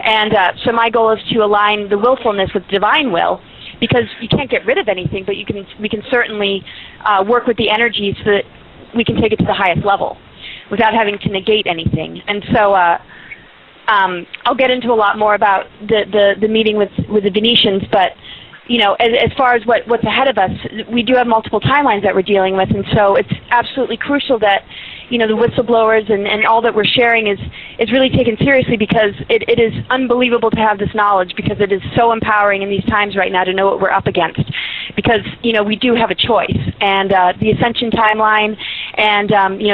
And so my goal is to align the willfulness with divine will, because you can't get rid of anything, but we can certainly work with the energy so that we can take it to the highest level without having to negate anything. And so I'll get into a lot more about the meeting with the Venetians, but as far as what's ahead of us, we do have multiple timelines that we're dealing with, and so it's absolutely crucial that the whistleblowers and all that we're sharing is really taken seriously, because it is unbelievable to have this knowledge, because it is so empowering in these times right now to know what we're up against, because we do have a choice, and the ascension timeline and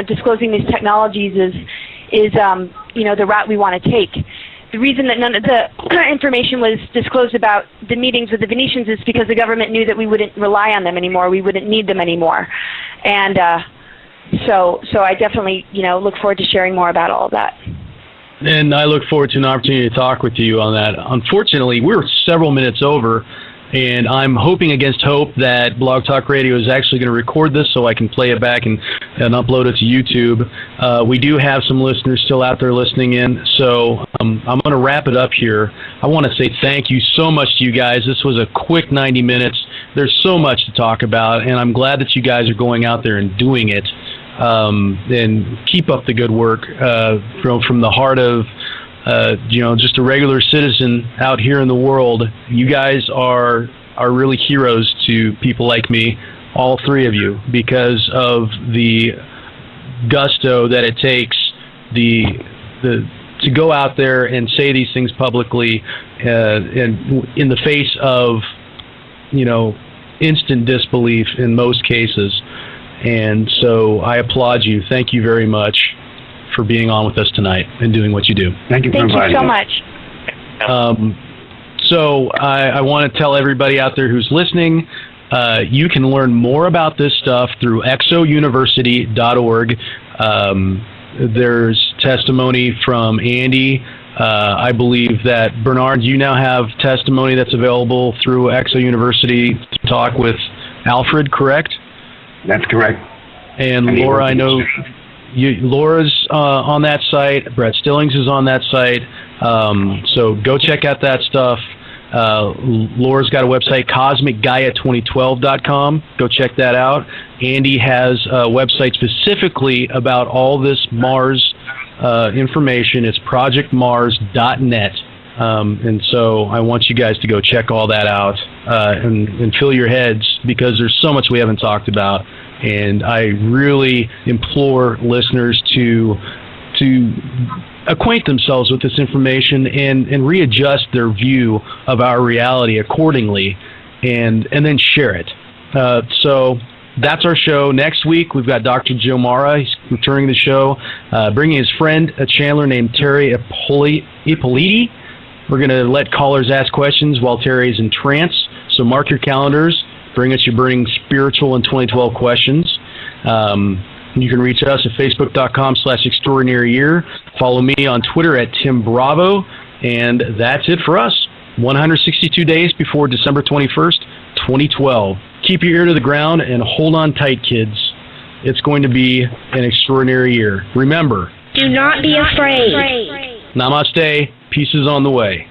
disclosing these technologies is the route we want to take. The reason that none of the information was disclosed about the meetings with the Venetians is because the government knew that we wouldn't rely on them anymore, we wouldn't need them anymore. And so I definitely, look forward to sharing more about all of that. And I look forward to an opportunity to talk with you on that. Unfortunately, we're several minutes over. And I'm hoping against hope that Blog Talk Radio is actually going to record this so I can play it back and upload it to YouTube. We do have some listeners still out there listening in, so I'm going to wrap it up here. I want to say thank you so much to you guys. This was a quick 90 minutes. There's so much to talk about, and I'm glad that you guys are going out there and doing it. And keep up the good work from the heart of just a regular citizen out here in the world. You guys are really heroes to people like me, all three of you, because of the gusto that it takes to go out there and say these things publicly, and in the face of instant disbelief in most cases. And so I applaud you. Thank you very much for being on with us tonight and doing what you do. Thank you for inviting so us. much. So I want to tell everybody out there who's listening, you can learn more about this stuff through exouniversity.org. There's testimony from Andy. I believe that, Bernard, you now have testimony that's available through Exo University to talk with Alfred, correct? That's correct. And Laura, I know Laura's on that site. Brett Stillings is on that site. So go check out that stuff. Laura's got a website, cosmicgaia2012.com. Go check that out. Andy has a website specifically about all this Mars information. It's projectmars.net. And so I want you guys to go check all that out and fill your heads, because there's so much we haven't talked about. And I really implore listeners to acquaint themselves with this information and readjust their view of our reality accordingly, and then share it. So that's our show. Next week, we've got Dr. Joe Mara. He's returning to the show, bringing his friend, a Chandler named Terry Ippoliti. We're going to let callers ask questions while Terry is in trance. So mark your calendars. Bring us your burning spiritual and 2012 questions. You can reach us at facebook.com/extraordinaryyear. Follow me on Twitter at Tim Bravo. And that's it for us. 162 days before December 21st, 2012. Keep your ear to the ground and hold on tight, kids. It's going to be an extraordinary year. Remember, Do not be afraid. Namaste. Peace is on the way.